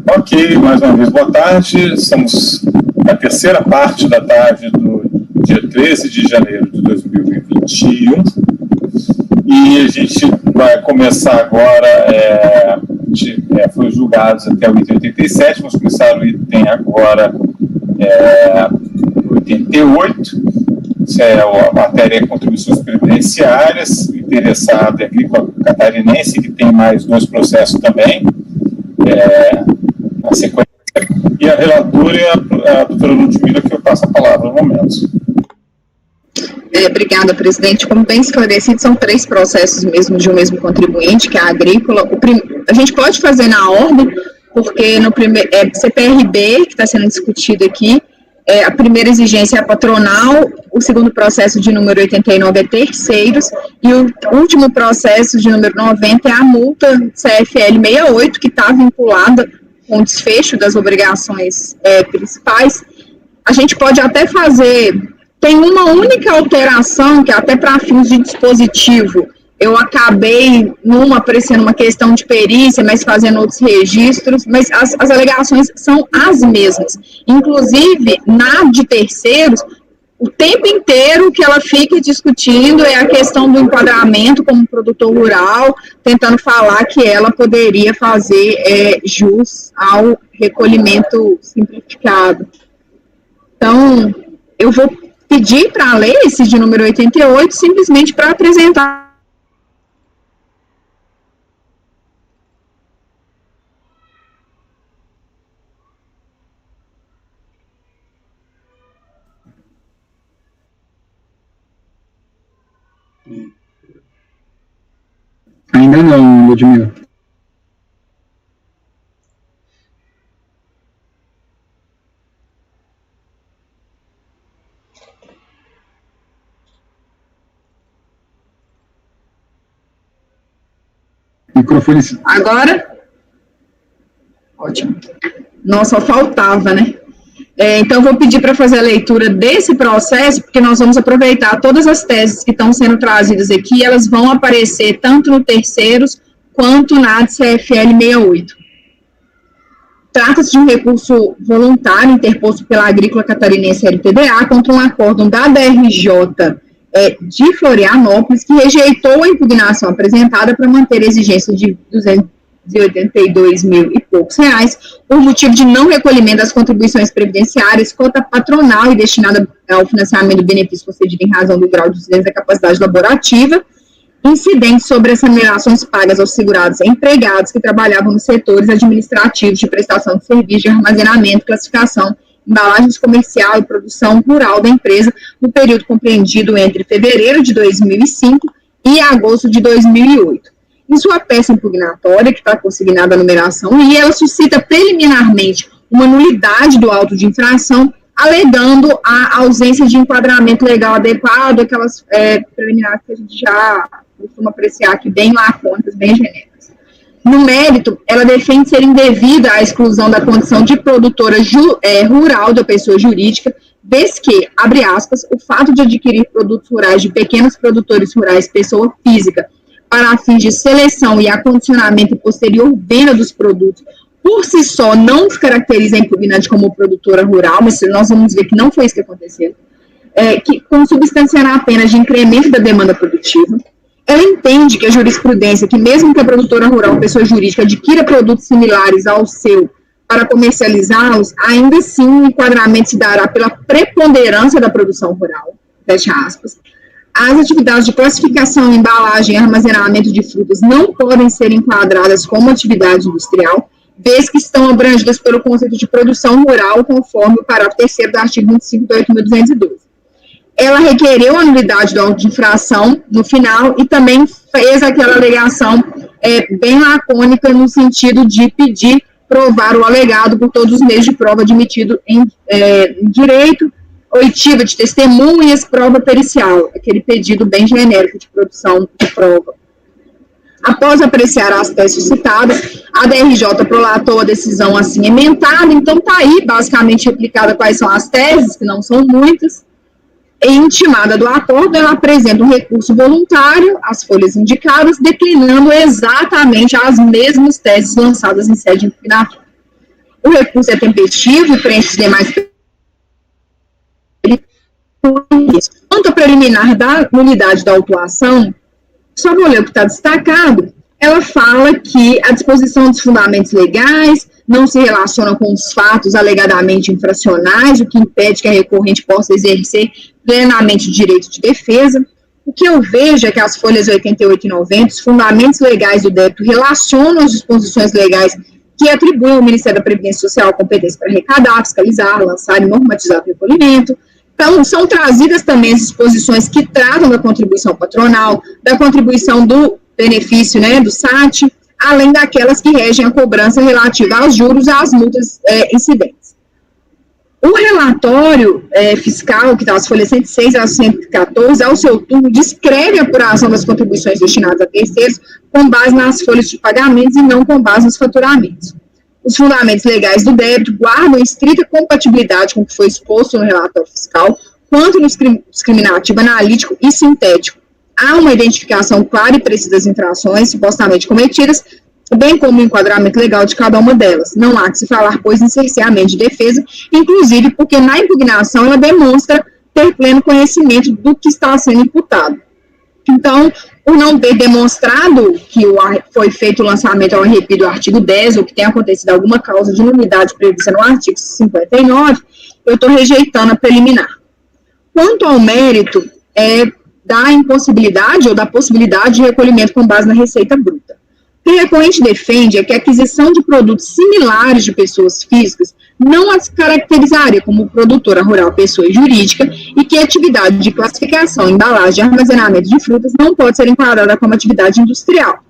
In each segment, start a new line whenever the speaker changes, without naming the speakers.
Ok, mais uma vez, boa tarde. Estamos na terceira parte da tarde do dia 13 de janeiro de 2021 e a gente vai começar agora, foi julgados até o item 87, vamos começar o item agora 88, isso é a matéria de contribuições previdenciárias, interessado é agrícola catarinense, que tem mais dois processos também, na sequência, e a relatora é a doutora Ludmila, que eu passo a palavra no momento.
Obrigada, presidente. Como bem esclarecido, são três processos mesmo de um mesmo contribuinte, que é a agrícola. A gente pode fazer na ordem, porque no primeiro CPRB, que está sendo discutido aqui, a primeira exigência é a patronal, o segundo processo de número 89 é terceiros, e o último processo de número 90 é a multa CFL 68, que está vinculada com o desfecho das obrigações principais. A gente pode até fazer, tem uma única alteração, que é até para fins de dispositivo, eu acabei aparecendo uma questão de perícia, mas fazendo outros registros, mas as alegações são as mesmas. Inclusive, na de terceiros, o tempo inteiro que ela fica discutindo é a questão do enquadramento como produtor rural, tentando falar que ela poderia fazer jus ao recolhimento simplificado. Então, eu vou pedir para a lei, esse de número 88, simplesmente para apresentar.
Ainda não, Ludmila. Microfone.
Agora? Ótimo. Nossa, só faltava, né? Então, eu vou pedir para fazer a leitura desse processo, porque nós vamos aproveitar todas as teses que estão sendo trazidas aqui, elas vão aparecer tanto no terceiros, quanto na CFL 68. Trata-se de um recurso voluntário interposto pela Agrícola Catarinense LTDA contra um acórdão da DRJ de Florianópolis, que rejeitou a impugnação apresentada para manter a exigência de 282 mil e poucos reais, por motivo de não recolhimento das contribuições previdenciárias, cota patronal e destinada ao financiamento do benefício concedido em razão do grau de incidência da capacidade laborativa, incidentes sobre as remunerações pagas aos segurados e empregados que trabalhavam nos setores administrativos de prestação de serviço de armazenamento, classificação, embalagens comercial e produção rural da empresa no período compreendido entre fevereiro de 2005 e agosto de 2008. Em sua peça impugnatória, que está consignada a numeração, e ela suscita preliminarmente uma nulidade do auto de infração, alegando a ausência de enquadramento legal adequado, aquelas preliminares que a gente já costuma apreciar aqui, bem lacônicas, bem genéricas. No mérito, ela defende ser indevida a exclusão da condição de produtora rural da pessoa jurídica, vez que, abre aspas, o fato de adquirir produtos rurais de pequenos produtores rurais, pessoa física, para fins de seleção e acondicionamento e posterior venda dos produtos, por si só, não os caracteriza a impugnante como produtora rural, mas nós vamos ver que não foi isso que aconteceu, que consubstanciará apenas de incremento da demanda produtiva. Ela entende que a jurisprudência, que mesmo que a produtora rural, pessoa jurídica, adquira produtos similares ao seu para comercializá-los, ainda assim o enquadramento se dará pela preponderância da produção rural, fecha aspas. As atividades de classificação, embalagem e armazenamento de frutas não podem ser enquadradas como atividade industrial, vez que estão abrangidas pelo conceito de produção rural, conforme o parágrafo 3º do artigo 25 de 8.212. Ela requereu a nulidade do auto de infração no final e também fez aquela alegação bem lacônica no sentido de pedir provar o alegado por todos os meios de prova admitido em direito, oitiva de testemunhas, prova pericial, aquele pedido bem genérico de produção de prova. Após apreciar as teses citadas, a DRJ prolatou a decisão assim emendada, então está aí basicamente replicada quais são as teses, que não são muitas, e intimada do acordo, ela apresenta um recurso voluntário, as folhas indicadas, declinando exatamente as mesmas teses lançadas em sede impugnatória. o recurso é tempestivo e preenche os demais. Quanto à preliminar da nulidade da autuação, só vou ler o que está destacado. Ela fala que a disposição dos fundamentos legais não se relaciona com os fatos alegadamente infracionais, o que impede que a recorrente possa exercer plenamente o direito de defesa. O que eu vejo é que as folhas 88 e 90, os fundamentos legais do débito relacionam as disposições legais que atribuem ao Ministério da Previdência Social a competência para arrecadar, fiscalizar, lançar e normatizar o recolhimento. Então, são trazidas também as disposições que tratam da contribuição patronal, da contribuição do benefício, né, do SAT, além daquelas que regem a cobrança relativa aos juros e às multas incidentes. O relatório fiscal, que está nas folhas 106 a 114, ao seu turno, descreve a apuração das contribuições destinadas a terceiros com base nas folhas de pagamentos e não com base nos faturamentos. Os fundamentos legais do débito guardam estrita compatibilidade com o que foi exposto no relatório fiscal, quanto no discriminativo analítico e sintético. Há uma identificação clara e precisa das infrações supostamente cometidas, bem como o enquadramento legal de cada uma delas. Não há que se falar, pois, em cerceamento de defesa, inclusive porque na impugnação ela demonstra ter pleno conhecimento do que está sendo imputado. Então, por não ter demonstrado que foi feito o lançamento ao arrepio do artigo 10, ou que tenha acontecido alguma causa de nulidade prevista no artigo 59, eu estou rejeitando a preliminar. Quanto ao mérito, da impossibilidade ou da possibilidade de recolhimento com base na receita bruta. O que o recorrente defende é que a aquisição de produtos similares de pessoas físicas não as caracterizaria como produtora rural, pessoa jurídica, e que a atividade de classificação, embalagem e armazenamento de frutas não pode ser enquadrada como atividade industrial,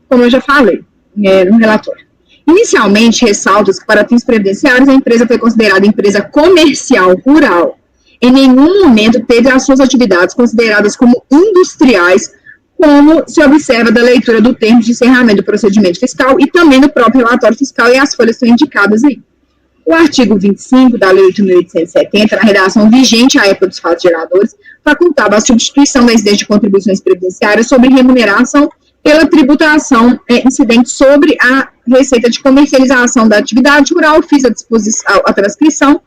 como eu já falei no relatório. Inicialmente, ressalta-se que para fins previdenciários a empresa foi considerada empresa comercial rural. Em nenhum momento teve as suas atividades consideradas como industriais, como se observa da leitura do termo de encerramento do procedimento fiscal e também do próprio relatório fiscal, e as folhas estão indicadas aí. O artigo 25 da Lei 8.870, na redação vigente à época dos fatos geradores, facultava a substituição da incidência de contribuições previdenciárias sobre remuneração pela tributação incidente sobre a receita de comercialização da atividade rural. Fiz a transcrição.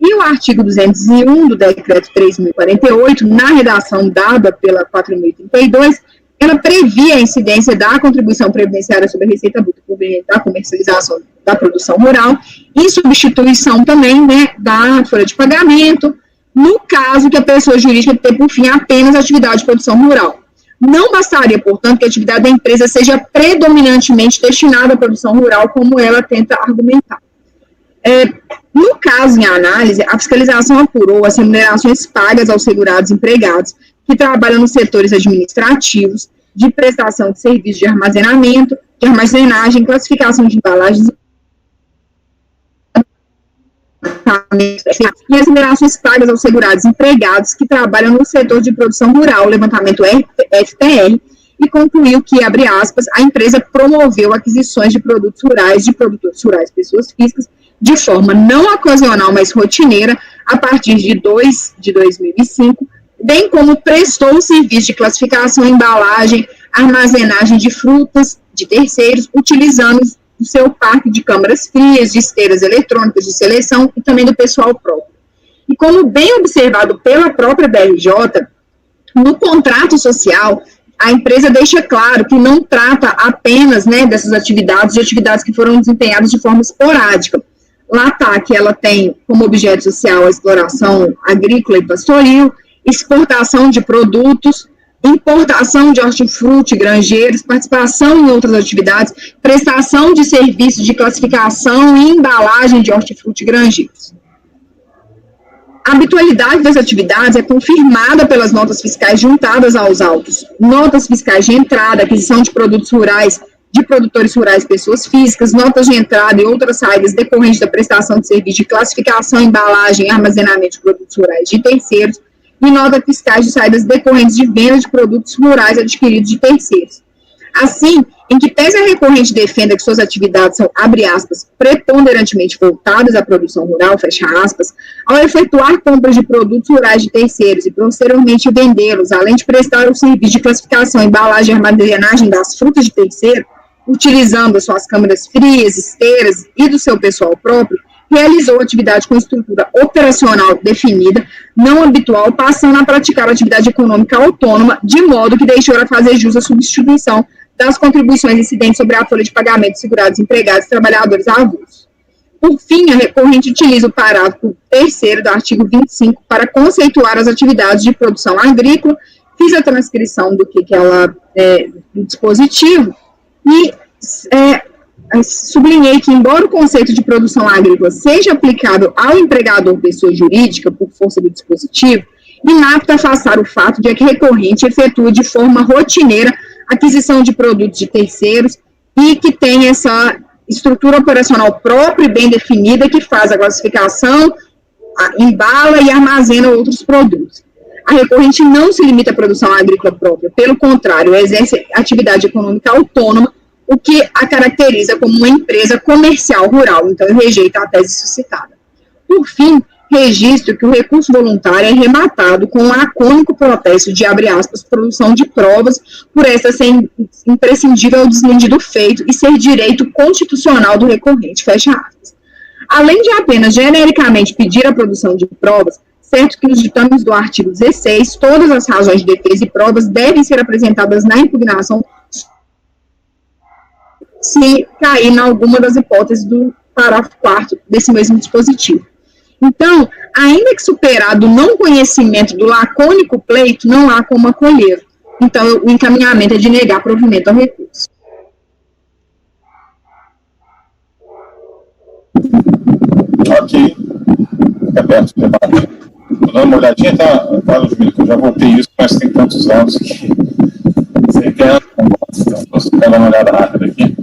E o artigo 201 do decreto 3.048, na redação dada pela 4.032, ela previa a incidência da contribuição previdenciária sobre a receita bruta proveniente da comercialização da produção rural, em substituição também, né, da folha de pagamento, no caso que a pessoa jurídica tenha por fim apenas a atividade de produção rural. Não bastaria, portanto, que a atividade da empresa seja predominantemente destinada à produção rural, como ela tenta argumentar. No caso em análise, a fiscalização apurou as remunerações pagas aos segurados empregados que trabalham nos setores administrativos, de prestação de serviços de armazenamento, de armazenagem, classificação de embalagens e as remunerações pagas aos segurados empregados que trabalham no setor de produção rural, levantamento FPR, e concluiu que, abre aspas, a empresa promoveu aquisições de produtos rurais, de produtores rurais, pessoas físicas, de forma não ocasional, mas rotineira, a partir de 2005, bem como prestou o serviço de classificação, embalagem, armazenagem de frutas de terceiros, utilizando o seu parque de câmaras frias, de esteiras eletrônicas de seleção e também do pessoal próprio. E como bem observado pela própria BRJ, no contrato social, a empresa deixa claro que não trata apenas, né, dessas atividades, de atividades que foram desempenhadas de forma esporádica. Lá está que ela tem como objeto social a exploração agrícola e pastoril, exportação de produtos, importação de hortifruti, granjeiros, participação em outras atividades, prestação de serviços de classificação e embalagem de hortifruti granjeiros. A habitualidade das atividades é confirmada pelas notas fiscais juntadas aos autos, notas fiscais de entrada, aquisição de produtos rurais, de produtores rurais, pessoas físicas, notas de entrada e outras saídas decorrentes da prestação de serviço de classificação, embalagem e armazenamento de produtos rurais de terceiros, e notas fiscais de saídas decorrentes de venda de produtos rurais adquiridos de terceiros. Assim, em que pese a recorrente defenda que suas atividades são, abre aspas, preponderantemente voltadas à produção rural, fecha aspas, ao efetuar compras de produtos rurais de terceiros e posteriormente vendê-los, além de prestar o serviço de classificação, embalagem e armazenagem das frutas de terceiro, utilizando as suas câmaras frias, esteiras e do seu pessoal próprio, realizou atividade com estrutura operacional definida, não habitual, passando a praticar atividade econômica autônoma, de modo que deixou a fazer jus à substituição das contribuições incidentes sobre a folha de pagamento de segurados, empregados e trabalhadores avulsos. Por fim, a recorrente utiliza o parágrafo 3º do artigo 25 para conceituar as atividades de produção agrícola. Fiz a transcrição do que ela do dispositivo e sublinhei que, embora o conceito de produção agrícola seja aplicável ao empregador pessoa jurídica por força do dispositivo, inapta afastar o fato de que a recorrente efetua de forma rotineira aquisição de produtos de terceiros e que tem essa estrutura operacional própria e bem definida que faz a classificação, embala e armazena outros produtos. A recorrente não se limita à produção agrícola própria, pelo contrário, exerce atividade econômica autônoma, o que a caracteriza como uma empresa comercial rural, então eu rejeito a tese suscitada. Por fim, registro que o recurso voluntário é rematado com um lacônico protesto de, abre aspas, produção de provas, por esta ser imprescindível ao deslinde do feito e ser direito constitucional do recorrente, fecha aspas. Além de apenas genericamente pedir a produção de provas, certo que nos ditames do artigo 16, todas as razões de defesa e provas devem ser apresentadas na impugnação se cair em alguma das hipóteses do parágrafo 4º desse mesmo dispositivo. Então, ainda que superado o não conhecimento do lacônico pleito, não há como acolher. Então, o encaminhamento é de negar provimento ao recurso.
Ok. Fica aberto o debate. Estou dando uma olhadinha, tá, Ludmila, que eu já voltei isso, mas tem tantos anos que você quer. Então, posso ficar dando uma olhada rápida aqui.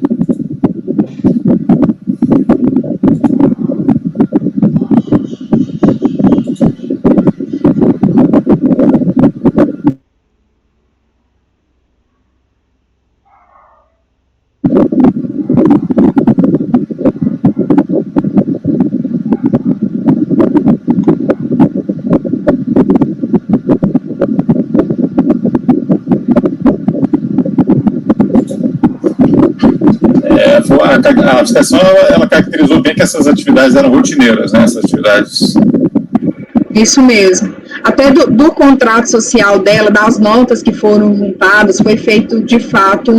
A abstenção, ela caracterizou bem que essas atividades eram rotineiras, né, essas atividades.
Isso mesmo. Até do contrato social dela, das notas que foram juntadas, foi feito, de fato,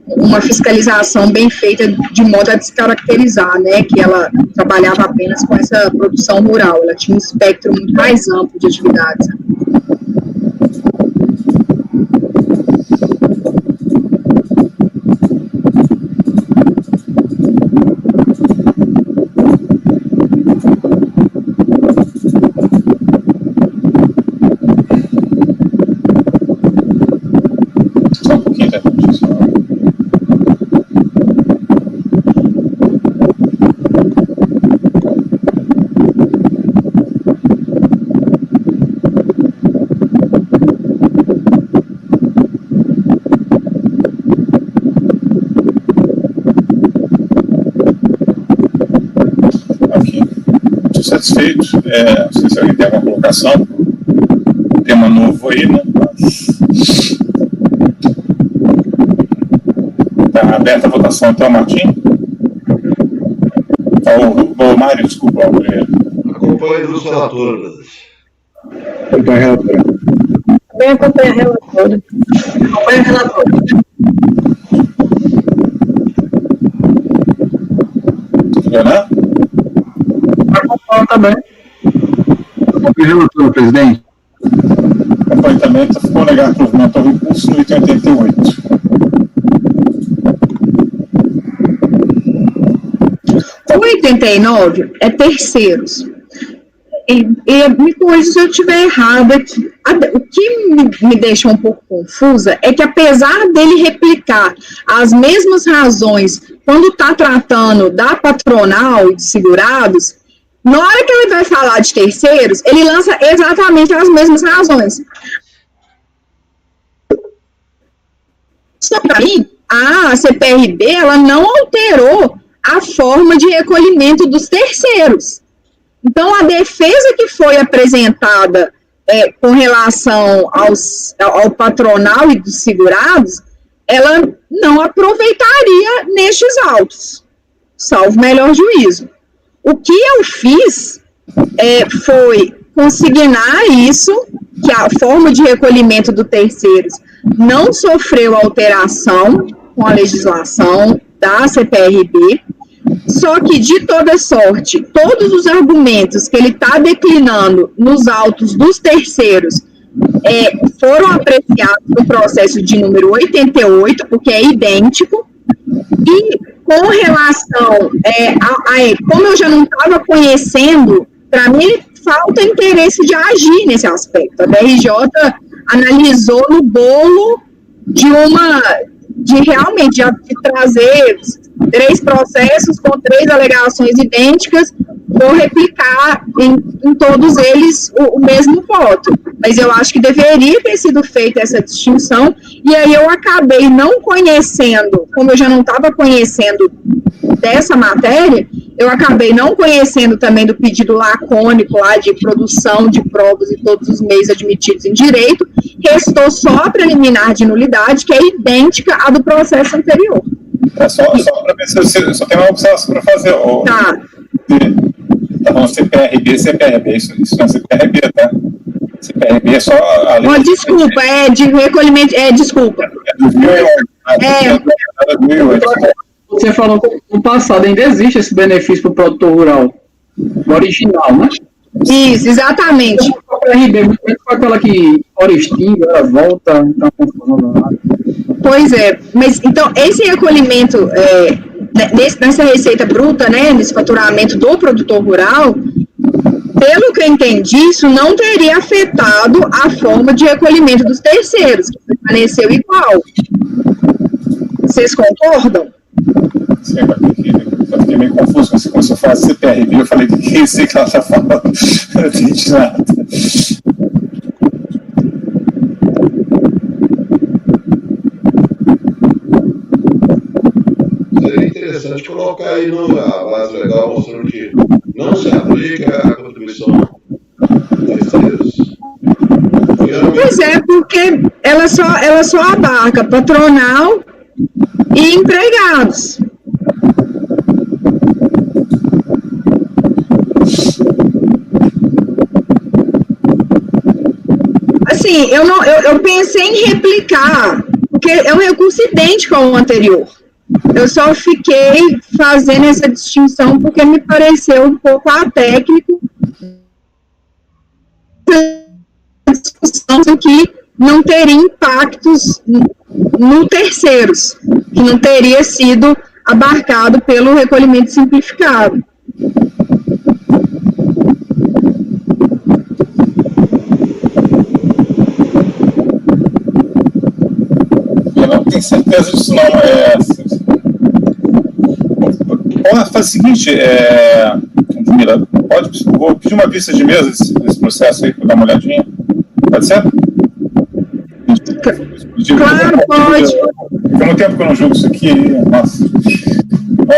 uma fiscalização bem feita de modo a descaracterizar, né, que ela trabalhava apenas com essa produção rural, ela tinha um espectro muito mais amplo de atividades.
Satisfeito, não sei se alguém tem alguma colocação, tema novo aí, né? Está aberta a votação, então, Martim? O Mário, desculpa, o primeiro.
Acompanhe dos relatores.
Acompanhe a relatora.
Também acompanha a relatora. Acompanha a relatora.
Leonardo?
Acompanha também.
Acompanhe a relatora, presidente.
Acompanhe também, ficou negado provimento ao recurso no item 88.
O 89 é terceiros. E me corrija se eu estiver errada. O que me deixa um pouco confusa é que, apesar dele replicar as mesmas razões quando está tratando da patronal e de segurados, na hora que ele vai falar de terceiros, ele lança exatamente as mesmas razões. Só para mim, a CPRD ela não alterou a forma de recolhimento dos terceiros. Então, a defesa que foi apresentada com relação ao patronal e dos segurados, ela não aproveitaria nestes autos, salvo melhor juízo. O que eu fiz foi consignar isso, que a forma de recolhimento do terceiros não sofreu alteração com a legislação da CPRB, só que, de toda sorte, todos os argumentos que ele está declinando nos autos dos terceiros foram apreciados no processo de número 88, porque é idêntico, e com relação como eu já não estava conhecendo, para mim falta interesse de agir nesse aspecto. A DRJ analisou no bolo de realmente trazer 3 processos com 3 alegações idênticas, vou replicar em todos eles o mesmo voto. Mas eu acho que deveria ter sido feita essa distinção, e aí eu acabei não conhecendo, como eu já não estava conhecendo dessa matéria, eu acabei não conhecendo também do pedido lacônico lá de produção de provas e todos os meios admitidos em direito, restou só a preliminar de nulidade, que é idêntica à do processo anterior.
Só para ver se só tem uma observação para fazer.
Tá.
Tá falando CPRB, isso não é CPRB, tá? CPRB é só a lei.
Desculpa, de recolhimento, desculpa.
É 2008.
Você falou que no passado ainda existe esse benefício para o produtor rural, o original, né?
Isso, exatamente.
A CPRB, muito com aquela que hora extingue, ela volta, então confusão danada.
Pois é, mas então esse recolhimento nessa receita bruta, né, nesse faturamento do produtor rural, pelo que eu entendi, isso não teria afetado a forma de recolhimento dos terceiros, que permaneceu igual. Vocês concordam?
Sim, eu fiquei meio confuso quando você começou a falar CPRB, eu falei, que é isso que ela está falando? Eu não entendi nada.
Seria interessante colocar aí na base legal mostrando que não se aplica a contribuição terceiros.
Pois é, porque ela só abarca patronal e empregados. Assim, eu pensei em replicar, porque é um recurso idêntico ao anterior. Eu só fiquei fazendo essa distinção porque me pareceu um pouco atécnico discussão que não teria impactos no terceiros, que não teria sido abarcado pelo recolhimento simplificado.
Eu não tenho certeza disso não. Faz o seguinte, Camila, vou pedir uma vista de mesa desse processo aí para dar uma olhadinha. Pode ser?
Claro, pode.
Tem muito tempo que eu não jogo isso aqui, nossa,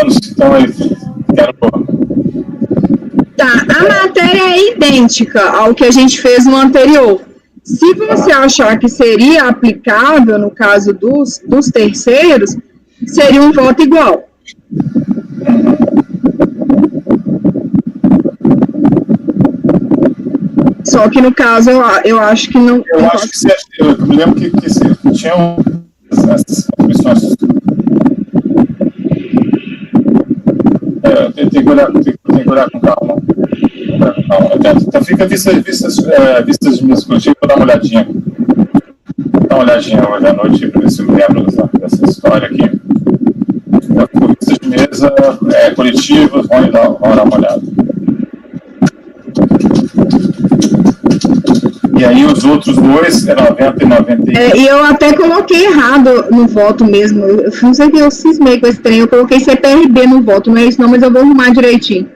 anos, então aí quero...
Tá, a matéria é idêntica ao que a gente fez no anterior. Se você achar que seria aplicável no caso dos terceiros, seria um voto igual. Só que no caso eu acho que não.
Eu acho que eu me lembro que tinha essas comissões. Tem que olhar com calma. Então fica vistas de minhas coletivas para dar uma olhadinha. Dá uma olhadinha hoje à noite para ver se eu me lembro dessa história aqui. Então, vistas de mesa coletivas, vão dar uma olhada. E aí os outros dois, 90 e 91.
E eu até coloquei errado no voto mesmo. Eu não sei que eu cismei com esse trem. Eu coloquei CPRB no voto, não é isso não, mas eu vou arrumar direitinho.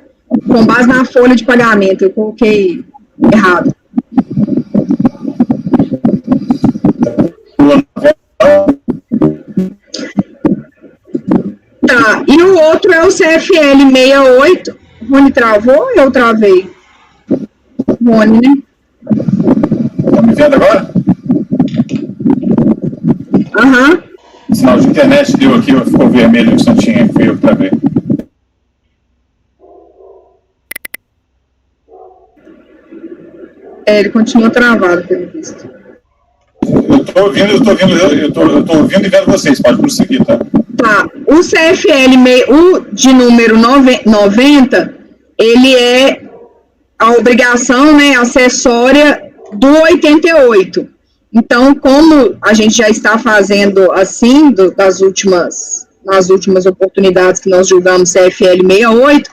Com base na folha de pagamento, eu coloquei errado. Tá, e o outro é o CFL 68. Rony travou ou eu travei? Rony, né?
Tá me vendo agora?
Aham.
sinal de internet deu aqui, ficou vermelho um instantinho, fui eu para ver.
Ele continua travado, pelo visto.
Eu estou ouvindo e vendo vocês, pode prosseguir, tá?
Tá, o CFL de número 90, ele é a obrigação, né, acessória do 88. Então, como a gente já está fazendo assim, nas últimas oportunidades que nós julgamos CFL 68,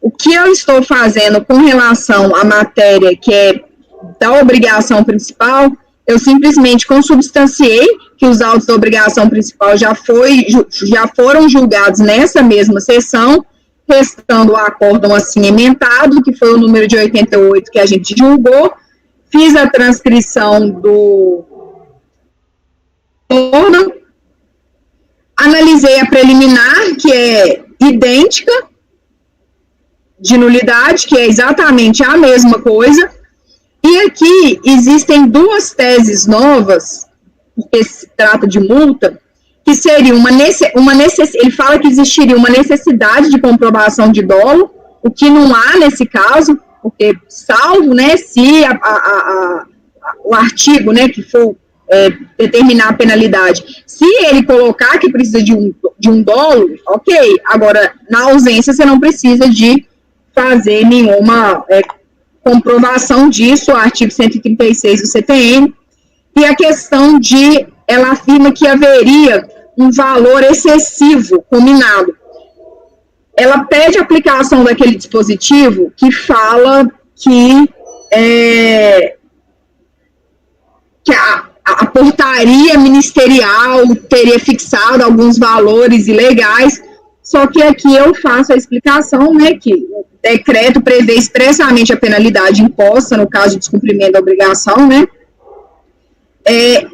o que eu estou fazendo com relação à matéria que é da obrigação principal, eu simplesmente consubstanciei que os autos da obrigação principal já foram julgados nessa mesma sessão, restando o acórdão assim emendado, que foi o número de 88 que a gente julgou, fiz a transcrição do acórdão, analisei a preliminar, que é idêntica, de nulidade, que é exatamente a mesma coisa. E aqui existem duas teses novas, porque se trata de multa, que seria ele fala que existiria uma necessidade de comprovação de dolo, o que não há nesse caso, porque salvo, né, se o artigo, né, que for determinar a penalidade, se ele colocar que precisa de um dolo, ok, agora, na ausência, você não precisa de fazer nenhuma comprovação disso, o artigo 136 do CTN, e a questão ela afirma que haveria um valor excessivo combinado. Ela pede a aplicação daquele dispositivo que fala que a portaria ministerial teria fixado alguns valores ilegais, só que aqui eu faço a explicação, né, que o decreto prevê expressamente a penalidade imposta no caso de descumprimento da obrigação, né, e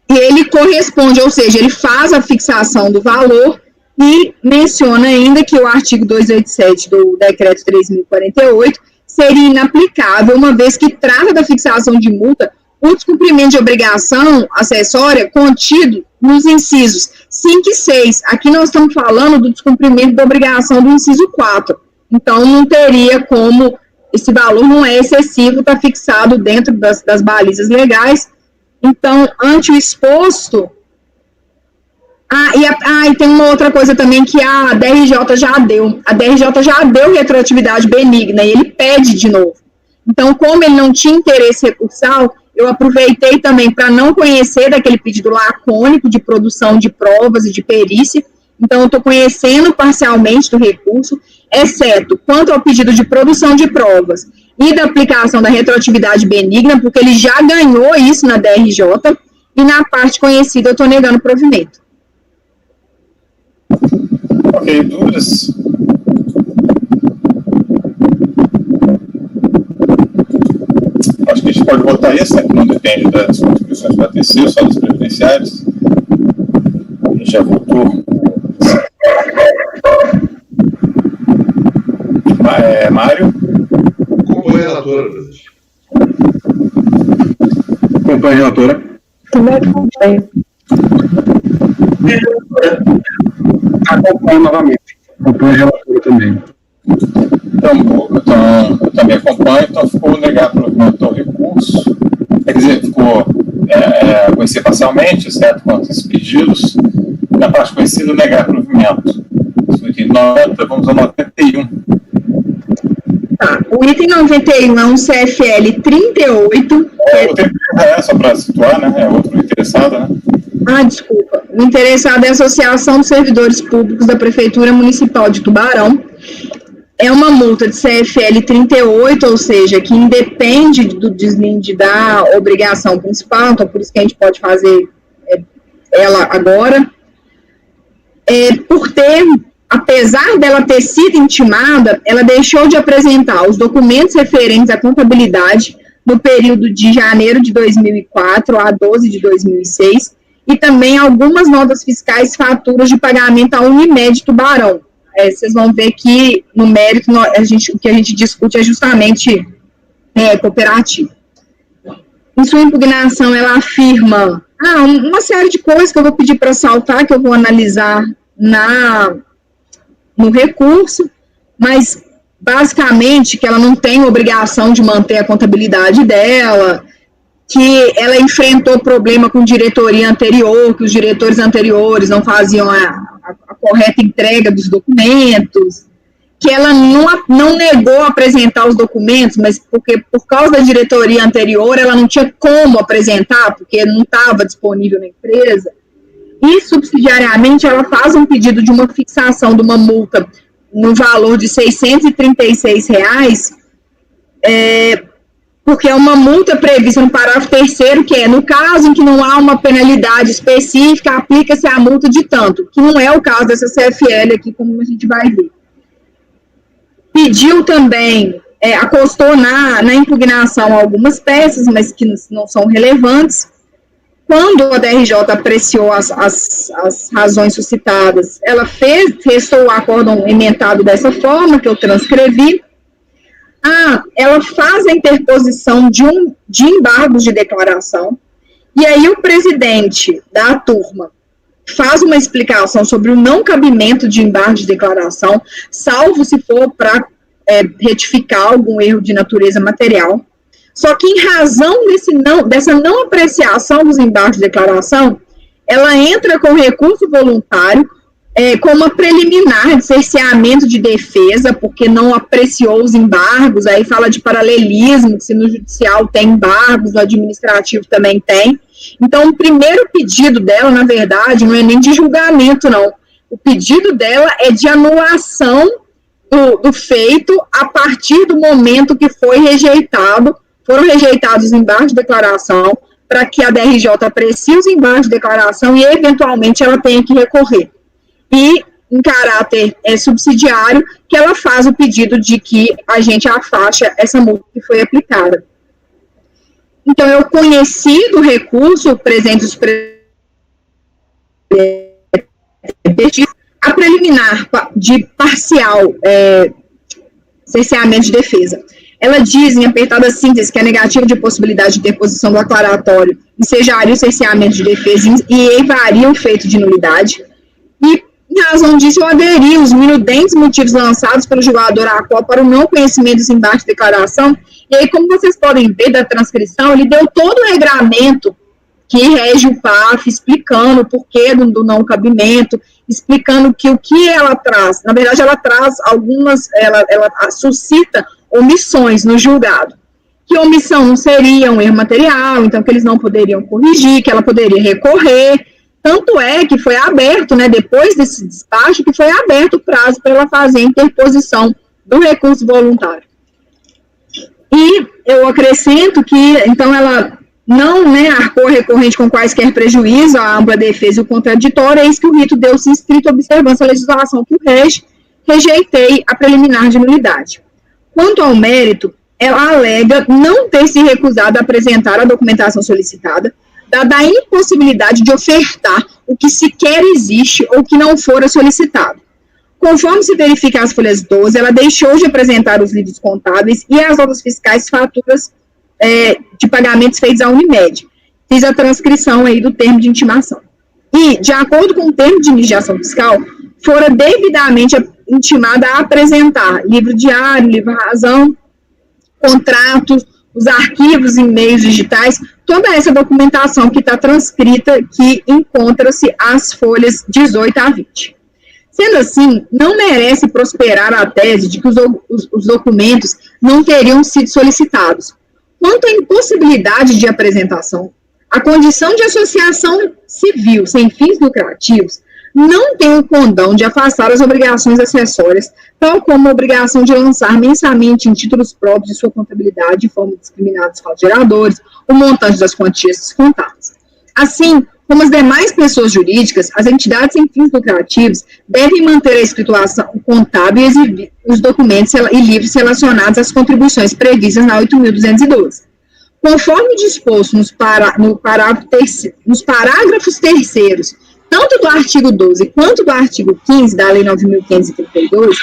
ele corresponde, ou seja, ele faz a fixação do valor e menciona ainda que o artigo 287 do decreto 3.048 seria inaplicável, uma vez que trata da fixação de multa o descumprimento de obrigação acessória contido nos incisos 5 e 6. Aqui nós estamos falando do descumprimento da obrigação do inciso 4. Então, não teria como, esse valor não é excessivo, está fixado dentro das balizas legais. Então, ante o exposto... e tem uma outra coisa também que a DRJ já deu. A DRJ já deu retroatividade benigna e ele pede de novo. Então, como ele não tinha interesse recursal, eu aproveitei também para não conhecer daquele pedido lacônico de produção de provas e de perícia. Então, eu estou conhecendo parcialmente do recurso, exceto quanto ao pedido de produção de provas e da aplicação da retroatividade benigna, porque ele já ganhou isso na DRJ, e na parte conhecida eu estou negando o provimento.
Ok, dúvidas? Acho que a gente pode votar isso, né, que não depende das contribuições para terceiro, só das previdenciárias. A gente já votou. Mário?
Acompanhe a relatora, presidente.
Acompanhe a relatora.
Também acompanho.
Acompanho novamente. Acompanhe a relatora também.
Então, eu também acompanho, então ficou negar provimento ao recurso. Quer dizer, ficou conhecer parcialmente, certo, quanto esses pedidos. Na parte conhecida, negar provimento. Isso aqui, 90, vamos ao 91.
Tá, o item 91 é um CFL 38.
Só para situar, né? É outro interessado, né?
Desculpa. O interessado é a Associação dos Servidores Públicos da Prefeitura Municipal de Tubarão. É uma multa de CFL 38, ou seja, que independe do deslinde da obrigação principal, então por isso que a gente pode fazer ela agora. Apesar dela ter sido intimada, ela deixou de apresentar os documentos referentes à contabilidade no período de janeiro de 2004 a 12 de 2006, e também algumas notas fiscais, faturas de pagamento à Unimed Tubarão. Vocês vão ver que, no mérito, o que a gente discute é justamente cooperativo. Em sua impugnação, ela afirma... Uma série de coisas que eu vou pedir para saltar, que eu vou analisar no recurso, mas basicamente que ela não tem obrigação de manter a contabilidade dela, que ela enfrentou problema com diretoria anterior, que os diretores anteriores não faziam a correta entrega dos documentos, que ela não negou apresentar os documentos, mas porque por causa da diretoria anterior ela não tinha como apresentar, porque não estava disponível na empresa, e subsidiariamente ela faz um pedido de uma fixação de uma multa no valor de R$ 636, porque é uma multa prevista no parágrafo 3º, que é, no caso em que não há uma penalidade específica, aplica-se a multa de tanto, que não é o caso dessa CFL aqui, como a gente vai ver. Pediu também, acostou na impugnação algumas peças, mas que não são relevantes. Quando a DRJ apreciou as razões suscitadas, ela restou o acórdão emendado dessa forma, que eu transcrevi. Ela faz a interposição de embargos de declaração, e aí o presidente da turma faz uma explicação sobre o não cabimento de embargo de declaração, salvo se for para retificar algum erro de natureza material. Só que em razão dessa não apreciação dos embargos de declaração, ela entra com recurso voluntário, com uma preliminar de cerceamento de defesa, porque não apreciou os embargos, aí fala de paralelismo, que se no judicial tem embargos, no administrativo também tem. Então, o primeiro pedido dela, na verdade, não é nem de julgamento, não. O pedido dela é de anulação do feito a partir do momento que foram rejeitados os embargos de declaração, para que a DRJ aprecie os embargos de declaração e, eventualmente, ela tenha que recorrer. E, em caráter subsidiário, que ela faz o pedido de que a gente afaste essa multa que foi aplicada. Então, eu conheci do recurso presente os a preliminar de parcial cerceamento de defesa. Ela diz, em apertada síntese, que a negativa de possibilidade de interposição do aclaratório ensejaria o cerceamento de defesa e eivaria o feito de nulidade. E, em razão disso, eu aderi os minudentes motivos lançados pelo julgador ACO para o não conhecimento dos embargos de declaração. E aí, como vocês podem ver da transcrição, ele deu todo o regramento que rege o PAF, explicando o porquê do não cabimento, explicando que o que ela traz, na verdade ela traz ela suscita omissões no julgado, que omissão não seria um erro material, então que eles não poderiam corrigir, que ela poderia recorrer, tanto é que foi aberto, né, depois desse despacho, que foi aberto o prazo para ela fazer a interposição do recurso voluntário. E eu acrescento que, então, ela não, né, arcou recorrente com quaisquer prejuízos à ampla defesa e o contraditório, eis que o rito deu-se em estrita observância à legislação que o rege, rejeitei a preliminar de nulidade. Quanto ao mérito, ela alega não ter se recusado a apresentar a documentação solicitada, dada a impossibilidade de ofertar o que sequer existe ou que não fora solicitado. Conforme se verifica as folhas 12, ela deixou de apresentar os livros contábeis e as notas fiscais faturas de pagamentos feitos à Unimed. Fiz a transcrição aí do termo de intimação. E, de acordo com o termo de iniciação fiscal, fora devidamente intimada a apresentar livro diário, livro-razão, contratos, os arquivos em meios digitais, toda essa documentação que está transcrita, que encontra-se às folhas 18 a 20. Sendo assim, não merece prosperar a tese de que os documentos não teriam sido solicitados. Quanto à impossibilidade de apresentação, a condição de associação civil sem fins lucrativos não tem o condão de afastar as obrigações acessórias, tal como a obrigação de lançar mensalmente em títulos próprios de sua contabilidade de forma discriminada dos fatos geradores, o montante das quantias descontadas. Assim, como as demais pessoas jurídicas, as entidades sem fins lucrativos devem manter a escrituração contábil e exibir os documentos e livros relacionados às contribuições previstas na 8.212. Conforme disposto nos parágrafos terceiros, tanto do artigo 12 quanto do artigo 15 da Lei 9.532,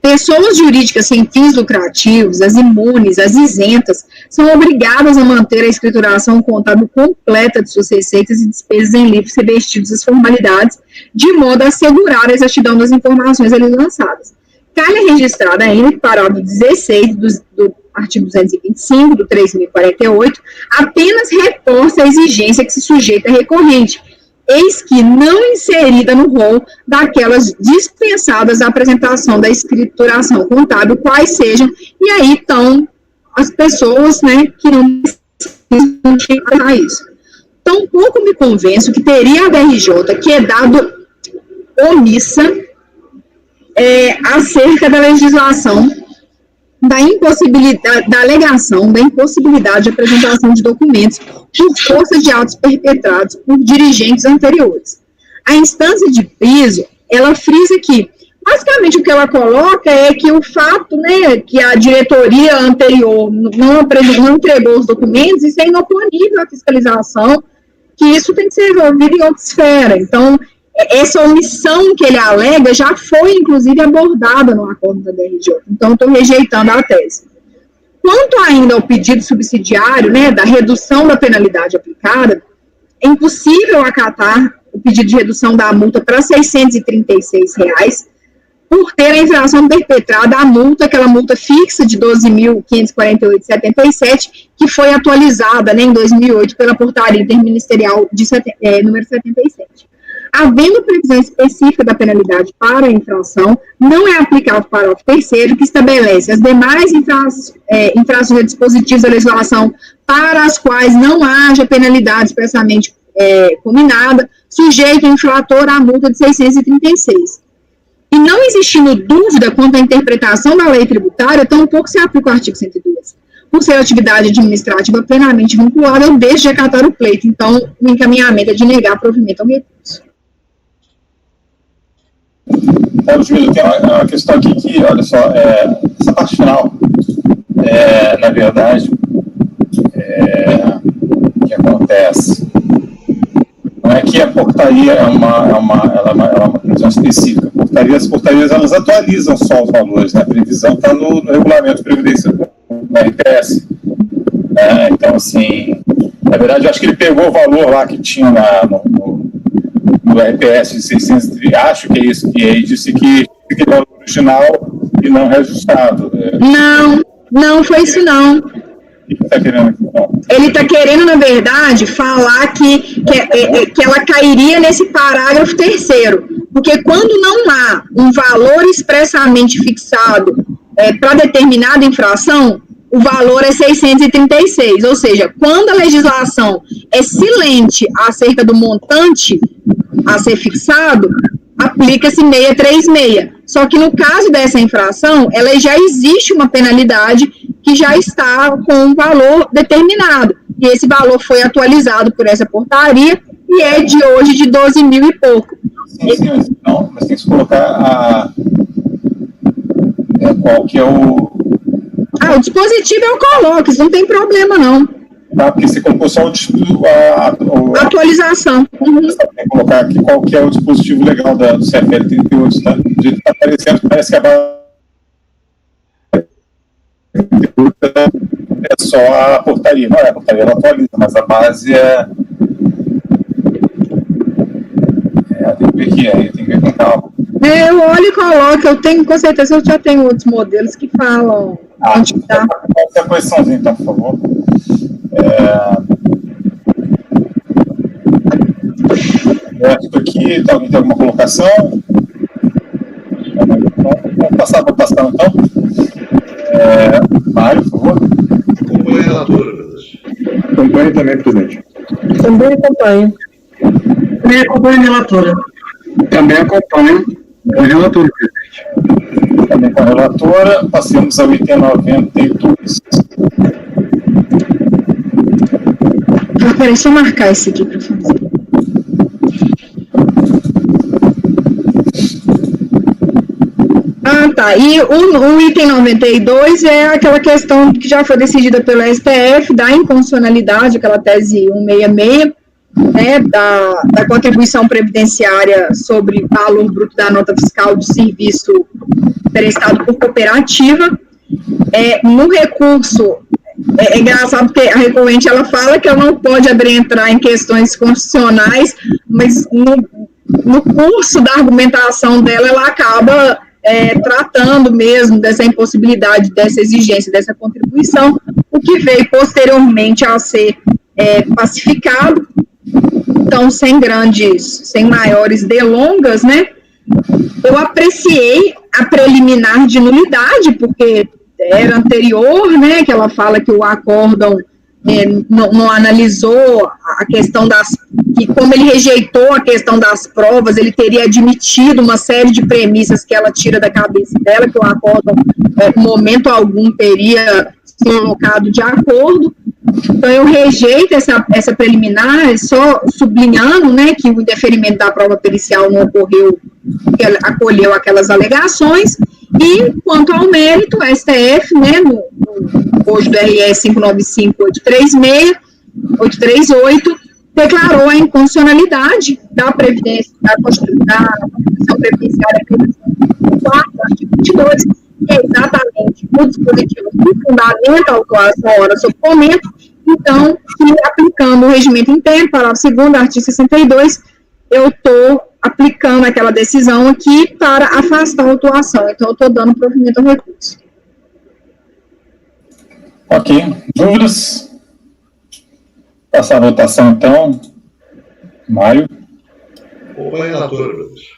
pessoas jurídicas sem fins lucrativos, as imunes, as isentas, são obrigadas a manter a escrituração contábil completa de suas receitas e despesas em livros revestidos das formalidades, de modo a assegurar a exatidão das informações ali lançadas. Calha registrada ainda que parágrafo 16 do artigo 225 do 3.048 apenas reforça a exigência que se sujeita a recorrente, eis que não inserida no rol daquelas dispensadas à apresentação da escrituração contábil, quais sejam, e aí estão as pessoas, né, que não precisam a isso. Tampouco me convenço que teria a DRJ quedado omissa acerca da legislação da impossibilidade, da alegação da impossibilidade de apresentação de documentos por força de atos perpetrados por dirigentes anteriores. A instância de piso, ela frisa que, basicamente, o que ela coloca é que o fato, né, que a diretoria anterior não entregou os documentos, isso é inoponível à fiscalização, que isso tem que ser resolvido em outra esfera. Então, essa omissão que ele alega já foi, inclusive, abordada no acordo da DRJ. Então, estou rejeitando a tese. Quanto ainda ao pedido subsidiário, né, da redução da penalidade aplicada, é impossível acatar o pedido de redução da multa para R$ 636, por ter a infração perpetrada a multa, aquela multa fixa de R$ 12.548,77, que foi atualizada, né, em 2008 pela portaria interministerial número 77. Havendo previsão específica da penalidade para a infração, não é aplicável o parágrafo 3º, que estabelece as demais infrações a dispositivos da legislação para as quais não haja penalidade expressamente combinada, sujeito o infrator à multa de 636. E não existindo dúvida quanto à interpretação da lei tributária, tampouco se aplica o artigo 102. Por ser atividade administrativa plenamente vinculada, eu deixo de acatar o pleito. Então, o encaminhamento é de negar provimento ao recurso.
Ludmila, tem uma questão aqui que, olha só, essa parte final, na verdade, o que acontece? Não é que a portaria ela é uma previsão específica. As portarias elas atualizam só os valores, né? A previsão está no regulamento de previdência do RPS. Então, assim, na verdade, eu acho que ele pegou o valor lá que tinha no RPS de 600, acho que é isso, e aí disse que é o valor original e não reajustado.
Não foi isso não. Ele está querendo, na verdade, falar que ela cairia nesse parágrafo 3º, porque quando não há um valor expressamente fixado para determinada infração, o valor é 636, ou seja, quando a legislação é silente acerca do montante a ser fixado, aplica-se 636. Só que no caso dessa infração, ela já existe uma penalidade que já está com um valor determinado. E esse valor foi atualizado por essa portaria e é de hoje de 12 mil e pouco.
Sim, mas tem que se colocar qual que é o...
o dispositivo eu coloco, isso não tem problema não.
Porque você colocou só a
atualização. Uhum.
Você tem que colocar aqui qual que é o dispositivo legal do CFL 38, tá? Do jeito que está aparecendo, parece que a base é só a portaria. Não é a portaria, ela atualiza, mas a base tem que ver que tem que ver com calma.
Eu olho e coloco, eu tenho, com certeza, eu já tenho outros modelos que falam onde está.
Essa posiçãozinha, então, por favor. Resto aqui, alguém tem alguma colocação? Vamos passar então. Mário, por favor.
Acompanhe a relatora, presidente.
Acompanhe também, presidente.
Também acompanho.
Também acompanho a relatora.
Também acompanho a relatora, presidente.
Também com a relatora, passemos ao item 92.
Peraí, deixa eu marcar esse aqui para fazer. Tá. E o item 92 é aquela questão que já foi decidida pelo STF, da inconstitucionalidade, aquela tese 166, né, da contribuição previdenciária sobre valor bruto da nota fiscal do serviço prestado por cooperativa. No recurso, é engraçado porque a recorrente ela fala que ela não pode entrar em questões constitucionais, mas no curso da argumentação dela, ela acaba tratando mesmo dessa impossibilidade, dessa exigência, dessa contribuição, o que veio posteriormente a ser pacificado. Então, sem maiores delongas, né, eu apreciei a preliminar de nulidade, porque era anterior, né, que ela fala que o acórdão não analisou a questão que como ele rejeitou a questão das provas, ele teria admitido uma série de premissas que ela tira da cabeça dela, que o acórdão, em momento algum, teria se colocado de acordo. Então, eu rejeito essa preliminar, só sublinhando, né, que o indeferimento da prova pericial não ocorreu, porque ela acolheu aquelas alegações, e quanto ao mérito, o STF, né, hoje do RS 595-838, declarou a inconstitucionalidade da Previdência, da Constituição Previdenciária, artigo 22, que é exatamente o dispositivo que fundamenta a autuação hora sob fomento. Então, aplicando o regimento interno, parágrafo 2º, artigo 62, eu estou aplicando aquela decisão aqui para afastar a autuação. Então, eu estou dando provimento ao recurso.
Ok. Dúvidas? Passar a votação, então. Mário.
Acompanhe a relatora, professor.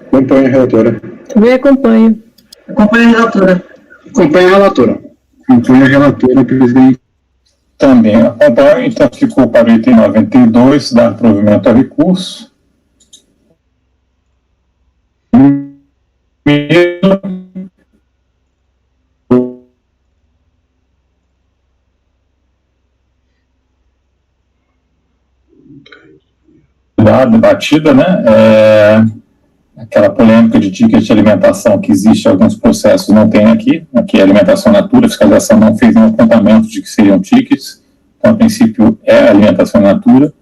Acompanhe a relatora.
Também acompanho.
Acompanha a relatora. Acompanha a relatora.
Acompanhe a relatora, presidente.
Também acompanho. Então, ficou para o item 92, dar provimento ao recurso. Debatida, né? Aquela polêmica de ticket de alimentação que existe em alguns processos, não tem aqui. Aqui é alimentação natura, a fiscalização não fez nenhum apontamento de que seriam tickets. Então, a princípio, é alimentação natura.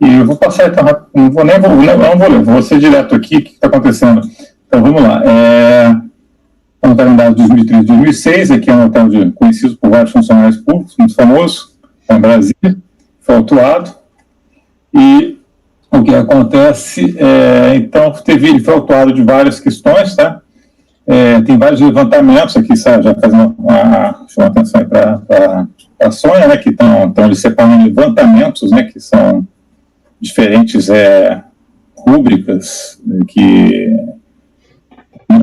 E eu vou passar, então, não vou ler, vou ser direto aqui, o que está acontecendo. Então, vamos lá. É um calendário de 2003 e 2006, aqui é um calendário conhecido por vários funcionários públicos, muito famoso, em Brasília, foi autuado. E o que acontece, então, ele foi autuado de várias questões, tá? Tem vários levantamentos aqui, sabe, já fazendo chama atenção aí para a Sônia, né, que estão separando levantamentos, né, que são diferentes rúbricas, que um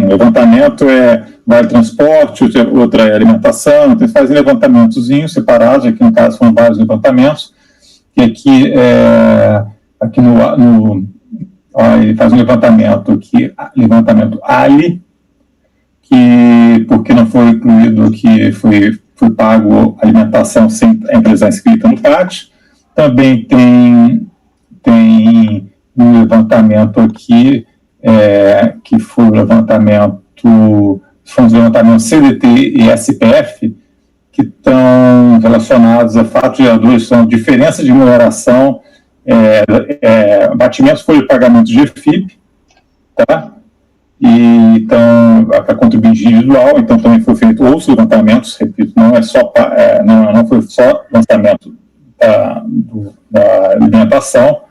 levantamento vale transporte, outra é alimentação, então eles fazem levantamentozinhos separados, aqui no caso foram vários levantamentos, que aqui ele faz um levantamento ALI, que porque não foi incluído que foi pago alimentação sem a empresa inscrita no PAT. Também tem um levantamento aqui, que foi o levantamento CDT e SPF, que estão relacionados a fatos geradores, são diferença de remuneração, batimentos por pagamento de EFIP, tá? E, então, para contribuinte individual, então também foi feito outros levantamentos, repito, não foi só lançamento da alimentação.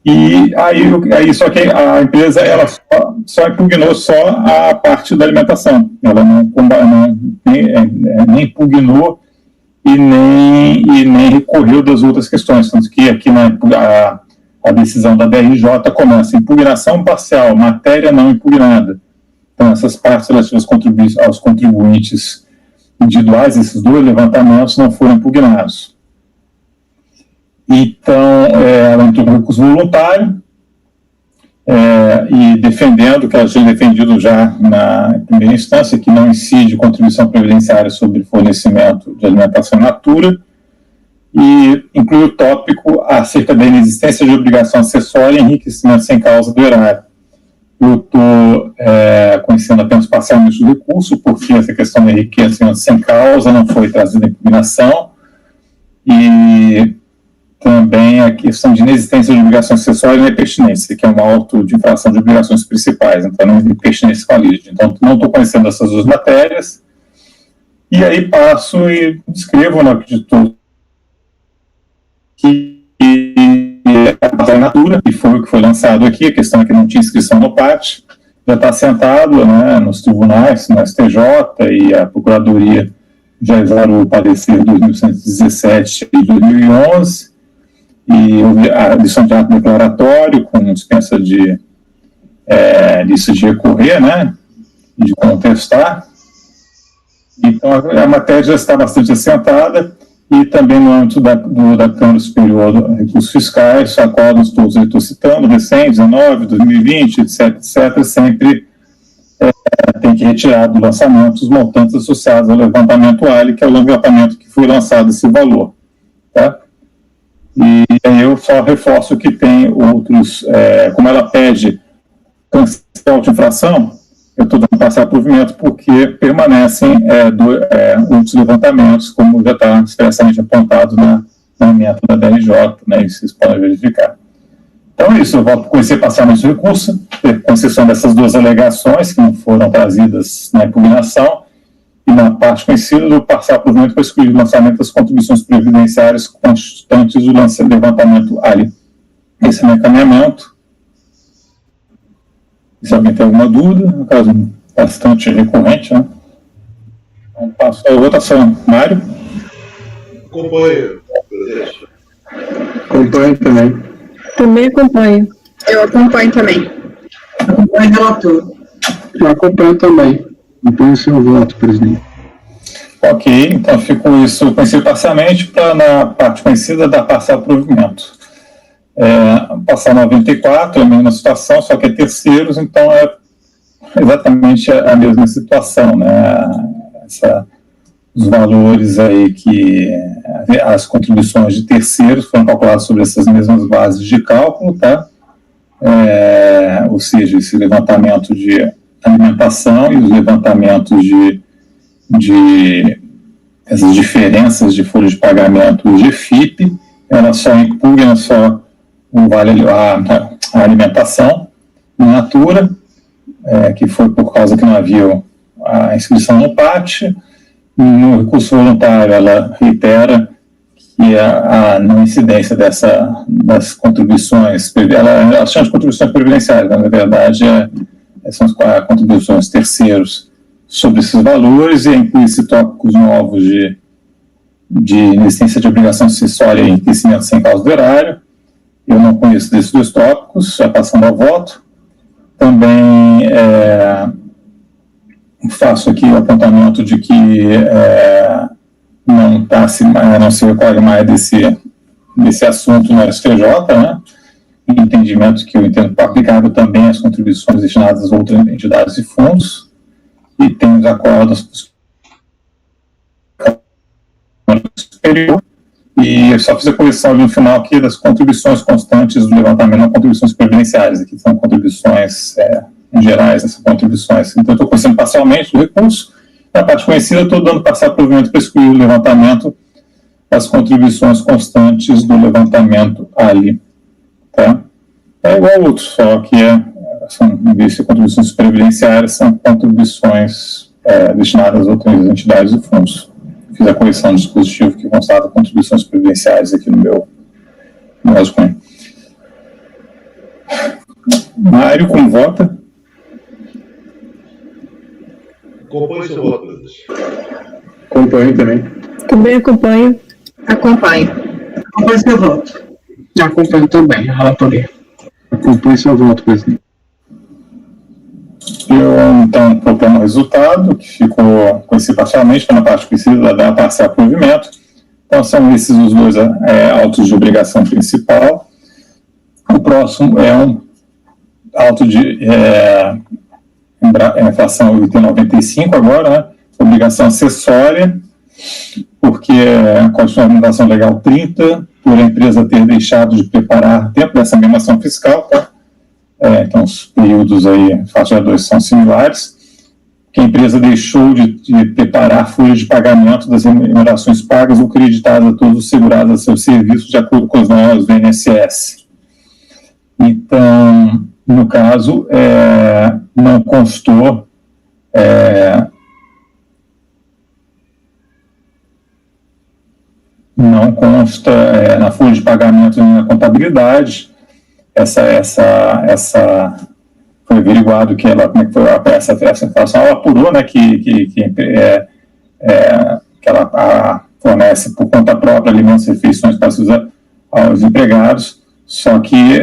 E aí só que a empresa ela só impugnou só a parte da alimentação, ela nem impugnou e nem recorreu das outras questões, tanto que aqui a decisão da DRJ começa impugnação parcial, matéria não impugnada. Então essas partes relativas aos contribuintes individuais, esses dois levantamentos não foram impugnados. Então, ela entrou com recurso voluntário e defendendo, que ela tinha defendido já na primeira instância, que não incide contribuição previdenciária sobre fornecimento de alimentação in natura, e inclui o tópico acerca da inexistência de obrigação acessória e enriquecimento sem causa do erário. Eu estou conhecendo apenas parcialmente o recurso, porque essa questão de enriquecimento sem causa não foi trazida em impugnação, e também a questão de inexistência de obrigações acessórias e pertinência, que é um auto de infração de obrigações principais, então não tem pertinência com a lide. Então, não estou conhecendo essas duas matérias, e aí passo e escrevo no acredito que a Natura, que foi o que foi lançado aqui, a questão é que não tinha inscrição no PAT, já está assentado, né, nos tribunais, no STJ, e a Procuradoria já exarou o parecer 2117 e 2011, e a lição de ato declaratório, com dispensa de lista de recorrer, né, de contestar. Então, a matéria já está bastante assentada, e também no âmbito da Câmara Superior de Recursos Fiscais, acordos todos eu estou citando, recém, 19, 2020, etc., sempre tem que retirar do lançamento os montantes associados ao levantamento ALI, que é o levantamento que foi lançado esse valor. Tá? E aí eu só reforço que tem outros, como ela pede cancelar de infração, eu estou dando passar provimento porque permanecem outros levantamentos, como já está expressamente apontado na emenda da DRJ, né, e vocês podem verificar. Então é isso, eu volto a conhecer parcialmente o recurso, com exceção dessas duas alegações que não foram trazidas na impugnação, e na parte conhecida do parcial provimento para excluir o lançamento das contribuições previdenciárias constantes do levantamento ALI. Esse é o meu encaminhamento. Se alguém tem alguma dúvida, no caso bastante recorrente, né? Então passo a votação. Mário?
Acompanho, presidente.
Acompanho também.
Também acompanho.
Eu acompanho também.
Acompanho, relator.
Eu acompanho também. Acompanho o seu voto, presidente.
Ok, então ficou isso conhecido parcialmente para, na parte conhecida, dar parcial provimento. Passar 94 é a mesma situação, só que é terceiros, então é exatamente a mesma situação, né? Os valores aí que as contribuições de terceiros foram calculadas sobre essas mesmas bases de cálculo, tá? Ou seja, esse levantamento de alimentação e os levantamentos de essas diferenças de folha de pagamento de FIP, elas só incluem só o vale a alimentação in natura, que foi por causa que não havia a inscrição no PAT. No recurso voluntário, ela reitera que a não incidência das contribuições, ela chama de contribuições previdenciárias, mas na verdade são as contribuições terceiros sobre esses valores, e inclui-se tópicos novos de inexistência de obrigação acessória e enriquecimento sem causa do erário. Eu não conheço desses dois tópicos, já passando ao voto. Também faço aqui o apontamento de que não se recolhe mais desse assunto no STJ, né? Entendimento que eu entendo aplicável também às contribuições destinadas a outras entidades e fundos, e tem os acordos superior. E eu só fiz a correção ali no final aqui das contribuições constantes do levantamento, não contribuições previdenciárias, aqui são contribuições em gerais, essas contribuições. Então, eu estou conhecendo parcialmente o recurso. Na parte conhecida, eu estou dando parcial provimento para excluir o levantamento das contribuições constantes do levantamento ali. Tá? É igual ao outro, só que em vez de ser contribuições previdenciárias, são contribuições destinadas a outras entidades e fundos. Fiz a correção do dispositivo que constata contribuições previdenciárias aqui no meu rascunho. Mário, como vota?
Acompanho seu voto, presidente.
Acompanho também.
Também acompanho.
Acompanho.
Acompanho seu voto. Acompanho também, a relatoria.
Acompanho seu voto, presidente.
Eu, então, proponho o resultado, que ficou conhecido parcialmente, na parte conhecida da parcial provimento. Então, são esses os dois autos de obrigação principal. O próximo é um auto de infração item 95 agora, né? Obrigação acessória, porque a Constituição Legal 30, por a empresa ter deixado de preparar dentro dessa mesma ação fiscal, tá? Então, os períodos aí, faixa 2, são similares, que a empresa deixou de preparar folhas de pagamento das remunerações pagas ou creditadas a todos os segurados a seus serviços de acordo com as normas do INSS. Então, no caso, não constou não consta na folha de pagamento e na contabilidade. Essa foi averiguado que ela, como é que foi essa inflação, ela apurou, né, que ela fornece por conta própria alimentos e refeições para aos empregados, só que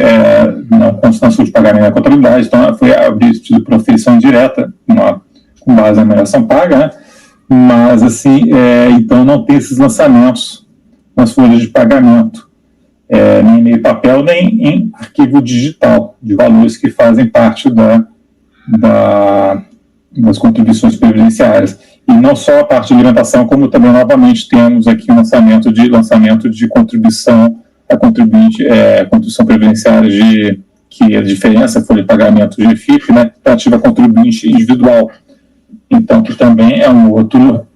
não consta na folha de pagamento e na contabilidade, então foi pedido por oferição direta, com base na remuneração paga, né, mas assim, então não tem esses lançamentos nas folhas de pagamento, nem em meio papel, nem em arquivo digital, de valores que fazem parte das contribuições previdenciárias. E não só a parte de alimentação, como também, novamente, temos aqui um lançamento de contribuição a contribuinte, contribuição previdenciária, que a diferença, folha de pagamento de FIP, né, relativa a contribuinte individual. Então, que também é um outro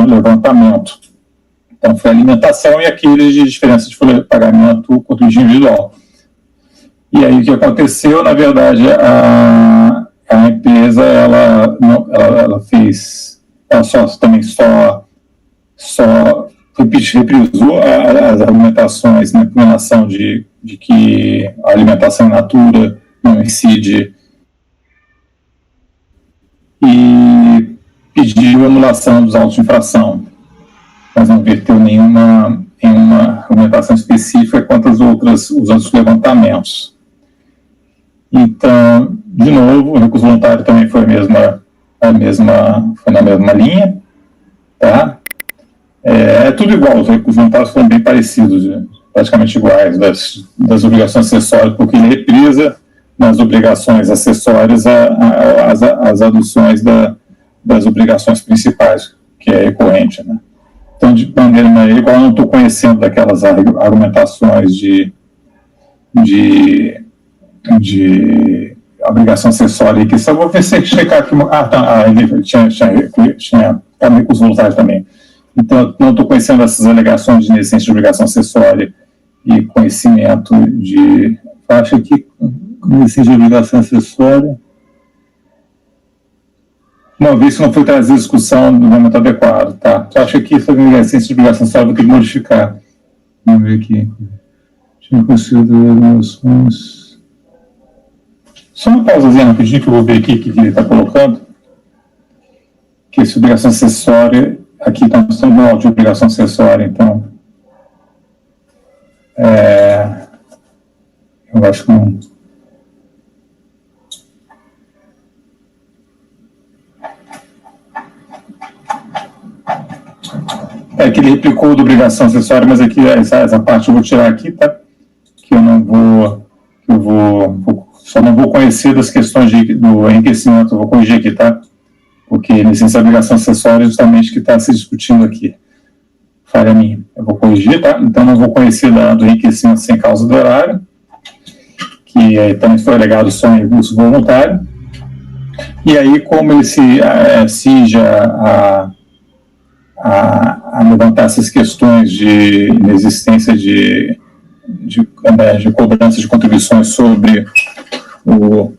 levantamento. Então, foi a alimentação e aqueles de diferença de folha de pagamento contribuinte individual. E aí, o que aconteceu, na verdade, a empresa, ela só reprisou as argumentações, né, com relação de que a alimentação in natura não incide, e pediu anulação dos autos de infração, mas não verteu nenhuma argumentação específica quanto os outros levantamentos. Então, de novo, o recurso voluntário também foi na mesma linha, tá? Tudo igual, os recursos voluntários foram bem parecidos, praticamente iguais, das obrigações acessórias, porque ele reprisa nas obrigações acessórias as aduções das obrigações principais, que é recorrente, né? Então, de maneira igual, eu não estou conhecendo daquelas argumentações de obrigação acessória, que só vou ver se checar aqui. Ele tinha recurso voluntário também. Então, não estou conhecendo essas alegações de inexistência de obrigação acessória e conhecimento de. Acho que inexistência de obrigação acessória, uma vez que não foi trazida a discussão do momento adequado, tá? Eu acho que isso é inexistência de obrigação acessória, vou ter que modificar. Vamos ver aqui. Tinha considerado ações. Só uma pausazinha rapidinho que eu vou ver aqui o que ele está colocando. Que essa obrigação acessória, aqui nós estamos no áudio de obrigação acessória, então. Eu acho que não. Que ele replicou da obrigação acessória, mas aqui essa parte eu vou tirar aqui, tá? Que só não vou conhecer das questões do enriquecimento, eu vou corrigir aqui, tá? Porque licença de obrigação acessória é justamente que está se discutindo aqui. Falha minha. Eu vou corrigir, tá? Então não vou conhecer do enriquecimento sem causa do horário, que também foi alegado só em recurso voluntário. E aí, como ele se cija a levantar essas questões de inexistência de cobrança de contribuições sobre o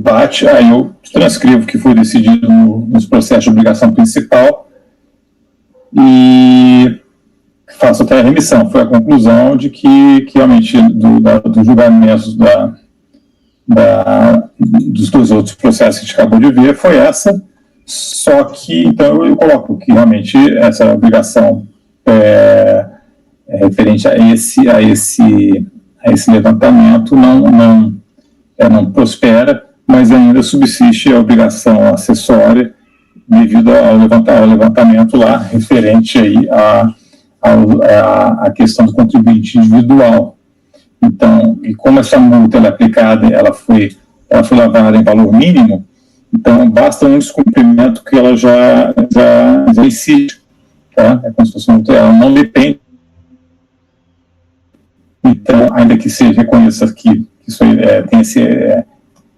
PAT, aí eu transcrevo o que foi decidido nos processos de obrigação principal e faço até a remissão. Foi a conclusão de que realmente do julgamento dos dois outros processos que a gente acabou de ver foi essa, só que então eu coloco que realmente essa obrigação referente a esse levantamento não prospera, mas ainda subsiste a obrigação acessória devido ao levantamento lá referente aí à questão do contribuinte individual. Então, e como essa multa ela é aplicada, ela foi lavada em valor mínimo, então basta um descumprimento que ela já incide, tá? É como se fosse uma multa, ela não depende. Então, ainda que se reconheça que isso aí, tem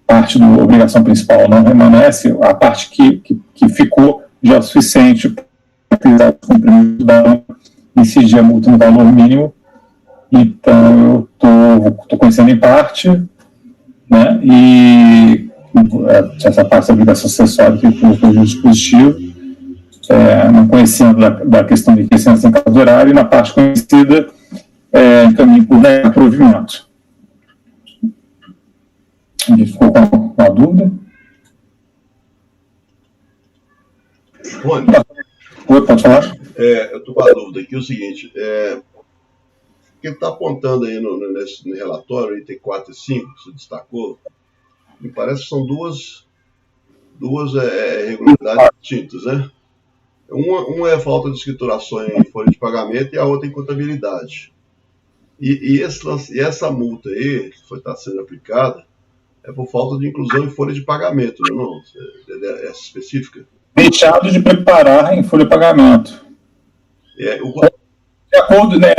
parte da obrigação principal não remanesce, a parte que ficou já é o suficiente para o cumprimento da incidir a multa no valor mínimo. Então, eu estou conhecendo em parte, né, e essa parte da obrigação acessória que foi o dispositivo, não conhecendo da questão de licença em caso do horário, e na parte conhecida, encaminho por provimento. Alguém ficou com uma dúvida?
Rony,
Oi, pode falar?
eu estou com a dúvida aqui, o seguinte, o que ele está apontando aí nesse relatório, item 4 e 5, que você destacou, me parece que são duas irregularidades distintas, né? Uma é a falta de escrituração em folha de pagamento e a outra em contabilidade. E essa multa aí, que está sendo aplicada, é por falta de inclusão em folha de pagamento, não? É essa específica?
Deixado de preparar em folha de pagamento. De acordo, né,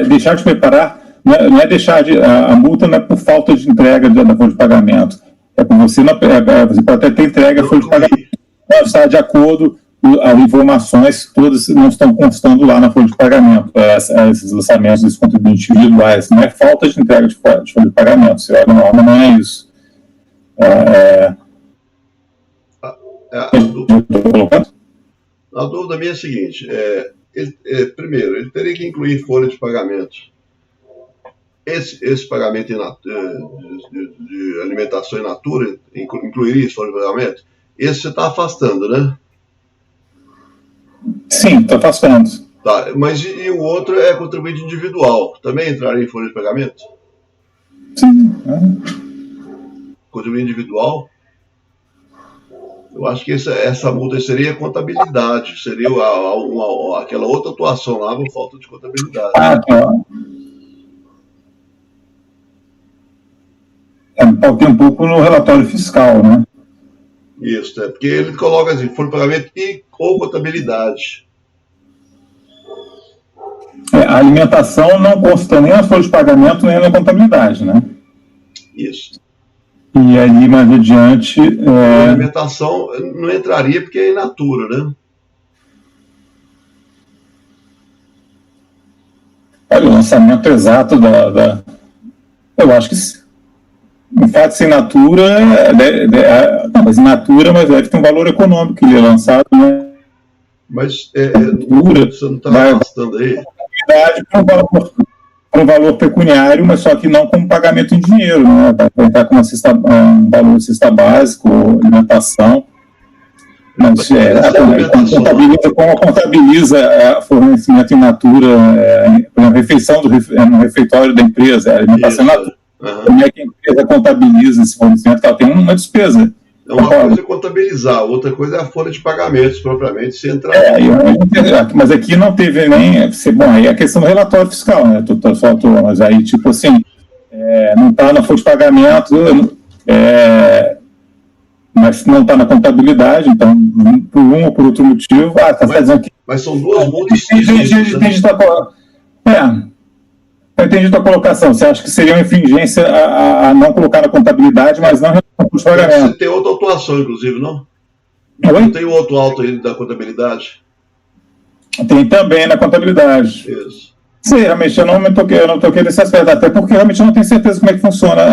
deixar de preparar, não é deixar de. A multa não é por falta de entrega da folha de pagamento. É por você não. Você pode até ter entrega da folha de pagamento. Não está de acordo, as informações todas não estão constando lá na folha de pagamento. Esses lançamentos dos contribuintes individuais. Não é falta de entrega de folha de pagamento. Se olha a norma, não é isso.
A dúvida minha é a seguinte: primeiro, ele teria que incluir em folha de pagamento esse pagamento de alimentação in natura, incluiria isso em folha de pagamento? Esse você está afastando, né?
Sim, está afastando.
Tá, mas e o outro é contribuinte individual, também entraria em folha de pagamento?
Sim.
Contribuinte individual? Eu acho que essa multa seria contabilidade, seria aquela outra atuação lá por falta de contabilidade.
Tá. Tem um pouco no relatório fiscal, né?
Isso, porque ele coloca assim, folha de pagamento ou contabilidade.
A alimentação não consta nem na folha de pagamento, nem na contabilidade, né?
Isso.
E aí, mais adiante...
A alimentação não entraria porque é in natura, né?
Olha, o lançamento exato eu acho que o fato de ser in natura, mas in natura, mas deve ter um valor econômico que ele é lançado, né?
Mas você não está afastando aí?
Com valor pecuniário, mas só que não com pagamento em dinheiro, né? Vai entrar com um valor de cesta básico, alimentação. Mas como contabiliza fornecimento in natura, por exemplo, refeição no refeitório da empresa, alimentação in natura. Como é que a empresa contabiliza esse fornecimento? Ela tem uma despesa.
Uma coisa é contabilizar, outra coisa é a folha de pagamentos, propriamente, se entrar.
Mas aqui não teve nem... Bom, aí é a questão do relatório fiscal, né? Mas aí, tipo assim, não está na folha de pagamento, mas não está na contabilidade, então, por um ou por outro motivo...
Mas são duas multas.
Eu entendi a tua colocação. Você acha que seria uma infringência a não colocar na contabilidade, mas não de pagamento?
Você tem outra atuação, inclusive, não?
Oi?
Não tem o outro alto aí da contabilidade?
Tem também na contabilidade.
Isso.
Sim, realmente eu não toquei nesse aspecto, até porque realmente eu não tenho certeza como é que funciona,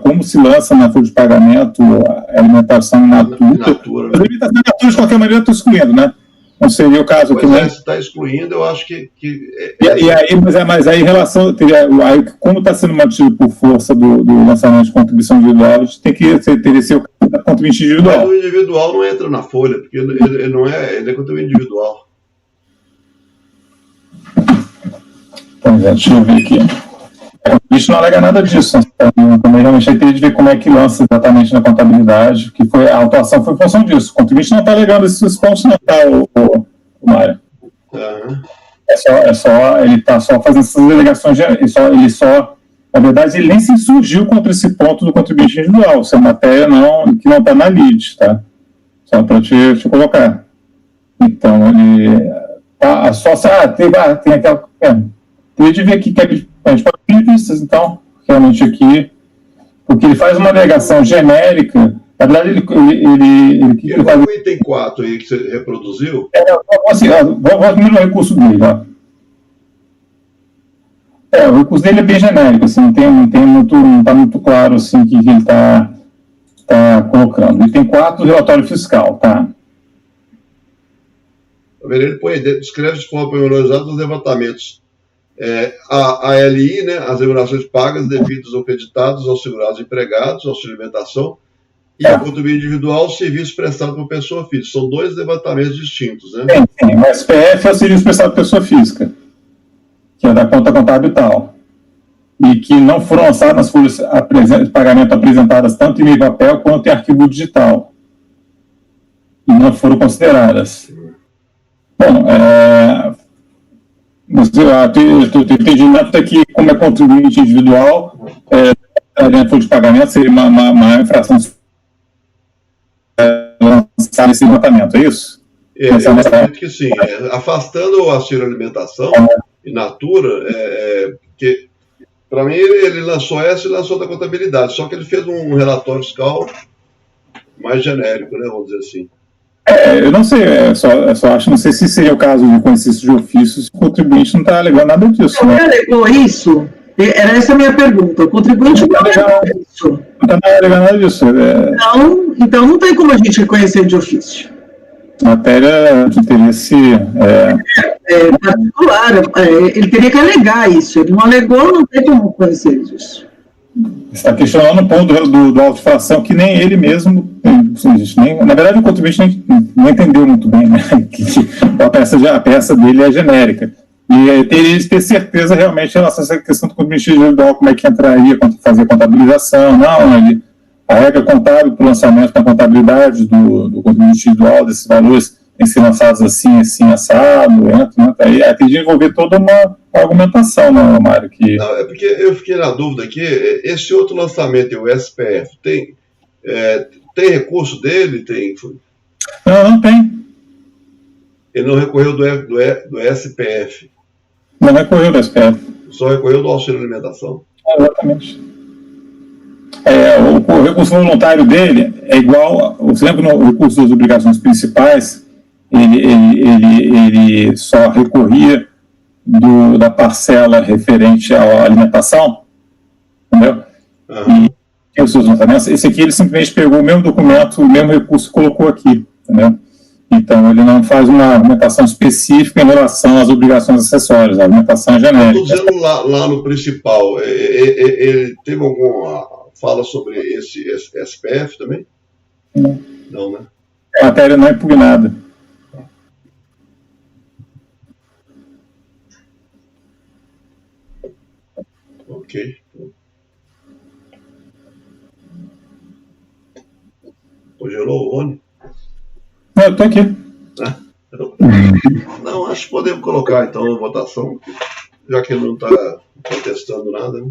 como se lança na folha de pagamento, a alimentação in natura. A alimentação in natura, de qualquer maneira, eu estou excluindo, né? Não seria o caso
que você está excluindo, eu acho que
mas aí em relação como está sendo mantido por força do lançamento de contribuição individual, a gente teria ser o caso da contribuinte individual.
Mas o individual não entra na folha, porque ele é contribuinte individual.
Pois é, deixa eu ver aqui. A gente não alega nada disso. Também realmente teria de ver como é que lança exatamente na contabilidade, que a autuação foi em função disso. O contribuinte não está alegando esses pontos, não está, o Mário. Ele está só fazendo essas alegações, na verdade, ele nem se insurgiu contra esse ponto do contribuinte individual. Isso é matéria que não está na lide, tá? Só para te colocar. Então, ele tem aquela... Teria de ver aqui que a gente pode pedir vistas, então, realmente aqui, porque ele faz uma alegação genérica. Na verdade, ele
faz o item 4 aí que você reproduziu?
Assim, vamos no recurso dele. Ó. O recurso dele é bem genérico, assim, não está muito claro assim, o que ele está colocando. Item 4 do relatório fiscal, tá?
Ele descreve de forma pormenorizada os levantamentos. A ALI, né, as remunerações pagas devidas ou creditadas aos segurados empregados, auxílio alimentação, e a contribuição individual, o serviço prestado por pessoa física. São dois levantamentos distintos, né?
Sim. O SPF é o serviço prestado por pessoa física, que é da conta contábil e tal, e que não foram lançadas nas folhas de pagamento apresentadas tanto em meio papel quanto em arquivo digital, e não foram consideradas. Bom, o entendimento é que, como é contribuinte individual, dentro de pagamento seria uma infração lançar nesse levantamento, é isso?
Eu acredito que sim. Afastando o auxílio alimentação in natura, porque para mim ele lançou essa e lançou da contabilidade, só que ele fez um relatório fiscal mais genérico, né, vamos dizer assim.
Eu não sei, só acho, não sei se seria o caso de conhecimento de ofício, se o contribuinte não está alegando nada disso.
Não alegou isso? Era essa a minha pergunta. O contribuinte não alegou isso.
Não está alegando nada disso.
Então não tem como a gente reconhecer de ofício.
Matéria de interesse
particular, ele teria que alegar isso. Ele não alegou, não tem como conhecer isso.
Está questionando o ponto do auto-infração que nem ele mesmo, na verdade o contribuinte não entendeu muito bem, né, que a peça dele é genérica. E teria de ter certeza realmente em relação a essa questão do contribuinte individual, como é que entraria, fazer contabilização, a regra contábil para o lançamento da contabilidade do contribuinte individual, desses valores tem que ser lançados assim, assado, aí tem de envolver toda uma argumentação, né, Mário?
Não, é porque eu fiquei na dúvida aqui, esse outro lançamento, o SPF, tem recurso dele?
Não tem.
Ele não recorreu do SPF?
Não recorreu do SPF.
Só recorreu do auxílio alimentação?
Exatamente. O recurso voluntário dele é igual, você lembra no recurso das obrigações principais, ele só recorria da parcela referente à alimentação, entendeu? E os seus lançamentos, esse aqui ele simplesmente pegou o mesmo documento, o mesmo recurso e colocou aqui, entendeu? Então ele não faz uma argumentação específica em relação às obrigações acessórias, a argumentação é genérica.
Estou dizendo lá no principal, ele teve alguma fala sobre esse SPF também? Não, né?
A matéria não é impugnada.
Ok. Congelou o Rony?
Não, eu estou aqui.
Não, acho que podemos colocar então a votação, já que ele não está contestando nada, né?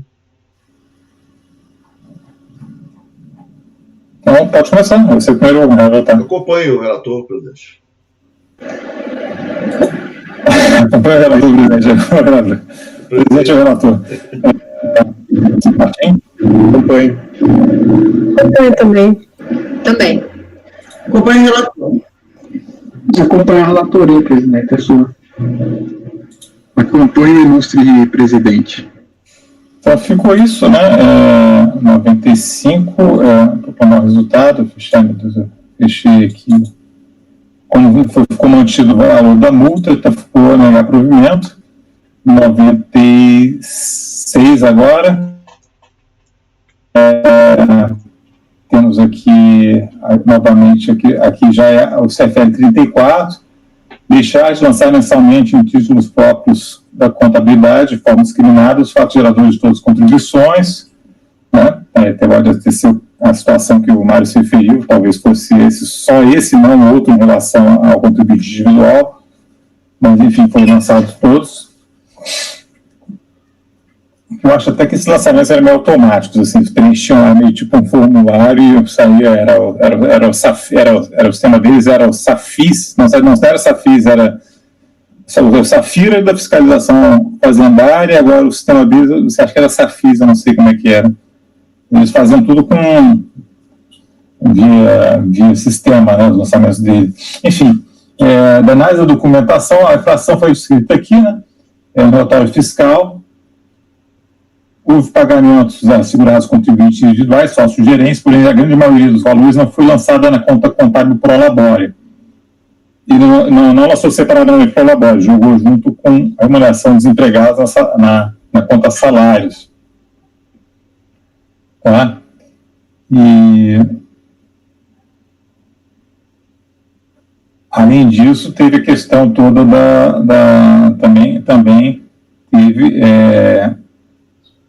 Então, pode começar. Você primeiro vai votar.
Eu acompanho o relator, presidente.
Acompanho o relator, presidente. Presidente é o relator. Martim? Acompanho.
Acompanho também.
Também.
Acompanho o relator.
Acompanho a relatoria, presidente, é sua. Acompanho o ilustre presidente.
Então ficou isso, né? 95, para tomar o resultado, fechei aqui. Como ficou mantido o valor da multa, então ficou negar provimento. 96 agora. Temos aqui, novamente, aqui já é o CFL 34, deixar de lançar mensalmente em títulos próprios da contabilidade, de forma discriminada, os fatos geradores de todas as contribuições, né? Pode ter sido a situação que o Mário se referiu, talvez fosse só esse, não outro, em relação ao contribuinte individual, mas, enfim, foram lançados todos. Eu acho até que esses lançamentos eram meio automáticos, assim, preenchiam lá meio tipo um formulário e saía, era o sistema deles era o Safis, não era o Safis, era o Safira da fiscalização fazendária, agora o sistema deles, você acha que era Safis, eu não sei como é que era. eles faziam tudo via sistema, né, os lançamentos dele. Enfim, da análise da documentação, a inflação foi escrita aqui, né, no relatório fiscal. Houve pagamentos assegurados contribuintes individuais, sócios gerentes, porém a grande maioria dos valores não foi lançada na conta contábil Prolabore. E não lançou separadamente Prolabore, jogou junto com a remuneração dos empregados na conta salários. Tá? E, além disso, teve a questão toda também teve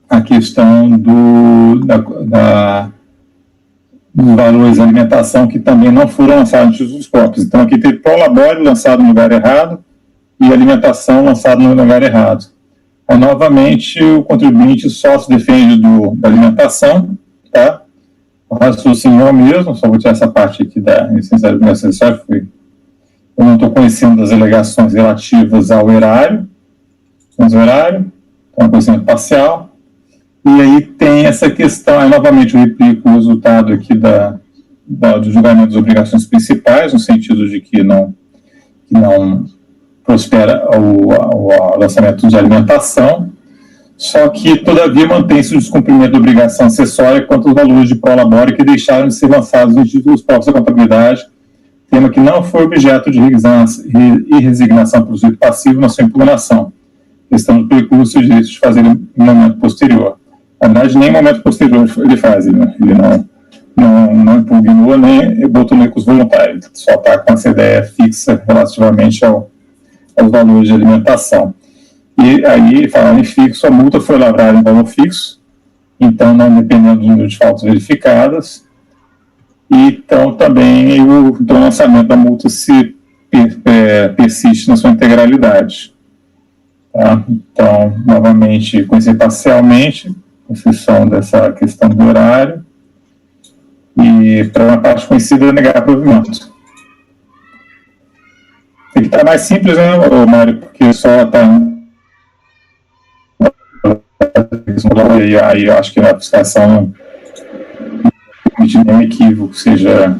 a questão dos valores de alimentação que também não foram lançados nos corpos. Então, aqui teve Prolabore lançado no lugar errado e alimentação lançado no lugar errado. Aí, novamente, o contribuinte só se defende da alimentação, tá? O raciocínio é o mesmo, só vou tirar essa parte aqui da licença de obrigação acessória, eu não estou conhecendo as alegações relativas ao erário, então, conhecimento parcial. E aí tem essa questão, aí novamente eu replico o resultado aqui do julgamento das obrigações principais, no sentido de que não prospera o lançamento de alimentação, só que, todavia, mantém-se o descumprimento da obrigação acessória quanto aos valores de Prolabore que deixaram de ser lançados nos títulos próprios da contabilidade, tema que não foi objeto de resignação pelo sujeito passivo na sua impugnação. Questão do percurso e direito de fazer em momento posterior. Na verdade, nem momento posterior ele faz, ele não impugnou nem botou nem com os voluntários, só está com essa ideia fixa relativamente aos valores de alimentação. E aí, falando em fixo, a multa foi lavrada em valor fixo, então não dependendo do número de faltas verificadas, e então também o lançamento da multa persiste na sua integralidade. Tá? Então, novamente, conhecer parcialmente, com exceção dessa questão do horário, e para uma parte conhecida, negar provimento. Tem que estar mais simples, né, Mário, porque só está aí eu acho que a fiscalização não permite nenhum equívoco seja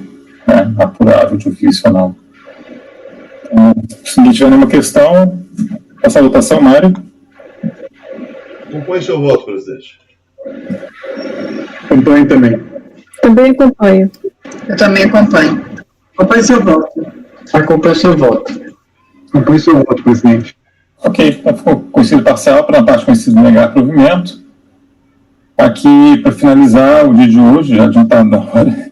apurável de ofício ou não. Então, se não tiver nenhuma questão, passa a votação, Mário.
Acompanhe seu voto, presidente.
Acompanho também.
Também acompanho.
Eu também acompanho.
Acompanhe seu voto.
Acompanhe seu voto.
Acompanho seu voto, presidente.
Ok, então ficou conhecido parcial, para a parte conhecida negar provimento. Aqui, para finalizar o dia de hoje, já adiantado da hora,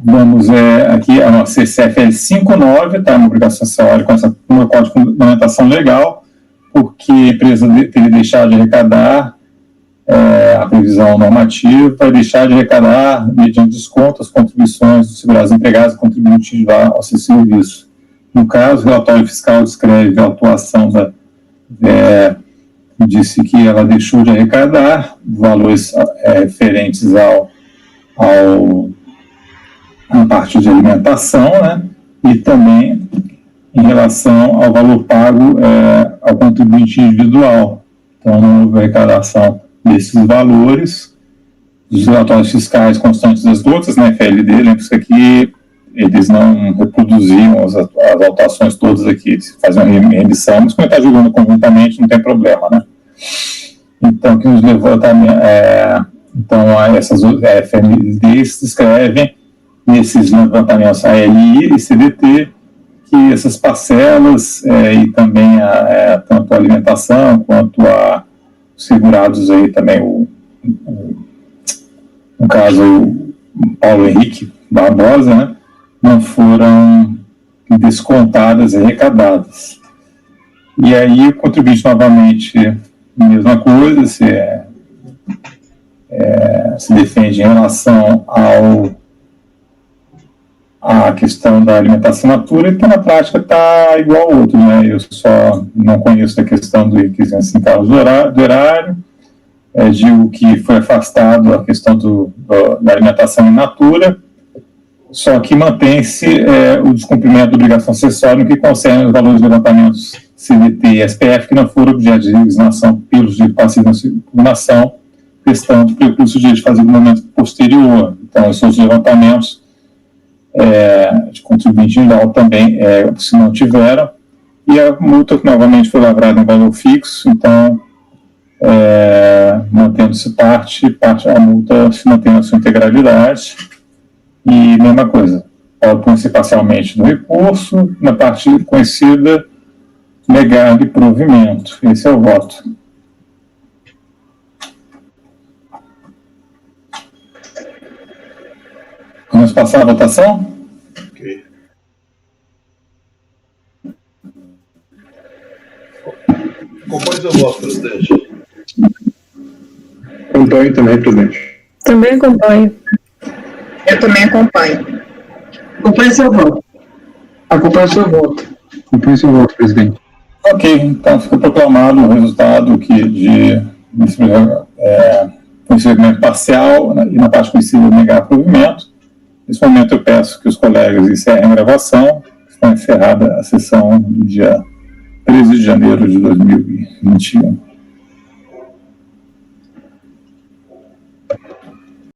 vamos aqui a nossa CCFL 59, tá? Uma obrigação acessória com essa código de fundamentação legal, porque a empresa teria deixado de arrecadar a previsão normativa e deixar de arrecadar, mediante desconto, as contribuições dos segurados empregados e contribuintes ao seu serviço. No caso, o relatório fiscal descreve a atuação disse que ela deixou de arrecadar valores referentes à parte de alimentação, né, e também em relação ao valor pago ao contribuinte individual. Então, não houve arrecadação desses valores. Os relatórios fiscais constantes das outras, né, FLD, lembra-se que aqui eles não reproduziam as atuações todas aqui, se faziam remissão, mas quando está julgando conjuntamente não tem problema, né? Então, que nos levou também, então, essas FLDs descrevem nesses levantamentos ALI e CDT que essas parcelas e também tanto a alimentação quanto a segurados aí também, no caso, o Paulo Henrique Barbosa, né, não foram descontadas e arrecadadas. E aí o contribuinte novamente, mesma coisa, se defende em relação à questão da alimentação natura, então na prática está igual ao outro, né? Eu só não conheço a questão do requisito sem causa do erário, digo que foi afastado a questão da alimentação in natura, só que mantém-se o descumprimento da obrigação acessória no que concerne os valores de levantamentos CDT e SPF que não foram objeto de resignação pelos de passivo na impugnação, questão do percurso de fazer o momento posterior. Então, esses levantamentos de contribuinte geral também se mantiveram, e a multa novamente foi lavrada em valor fixo, então, mantendo-se parte, a multa se mantém na sua integralidade, e mesma coisa, pode conhecer parcialmente no recurso, na parte conhecida, negar-lhe provimento. Esse é o voto. Vamos passar a votação?
Ok. Acompanhe seu voto, presidente.
Acompanho também, presidente.
Também acompanho.
Eu também acompanho.
Acompanhe seu voto.
Acompanhe seu voto.
Acompanho seu voto, presidente.
Ok, então fica proclamado o resultado de conhecimento parcial, né, e na parte conhecida negar provimento. Nesse momento eu peço que os colegas encerrem a gravação. Está encerrada a sessão do dia 13 de janeiro de 2021.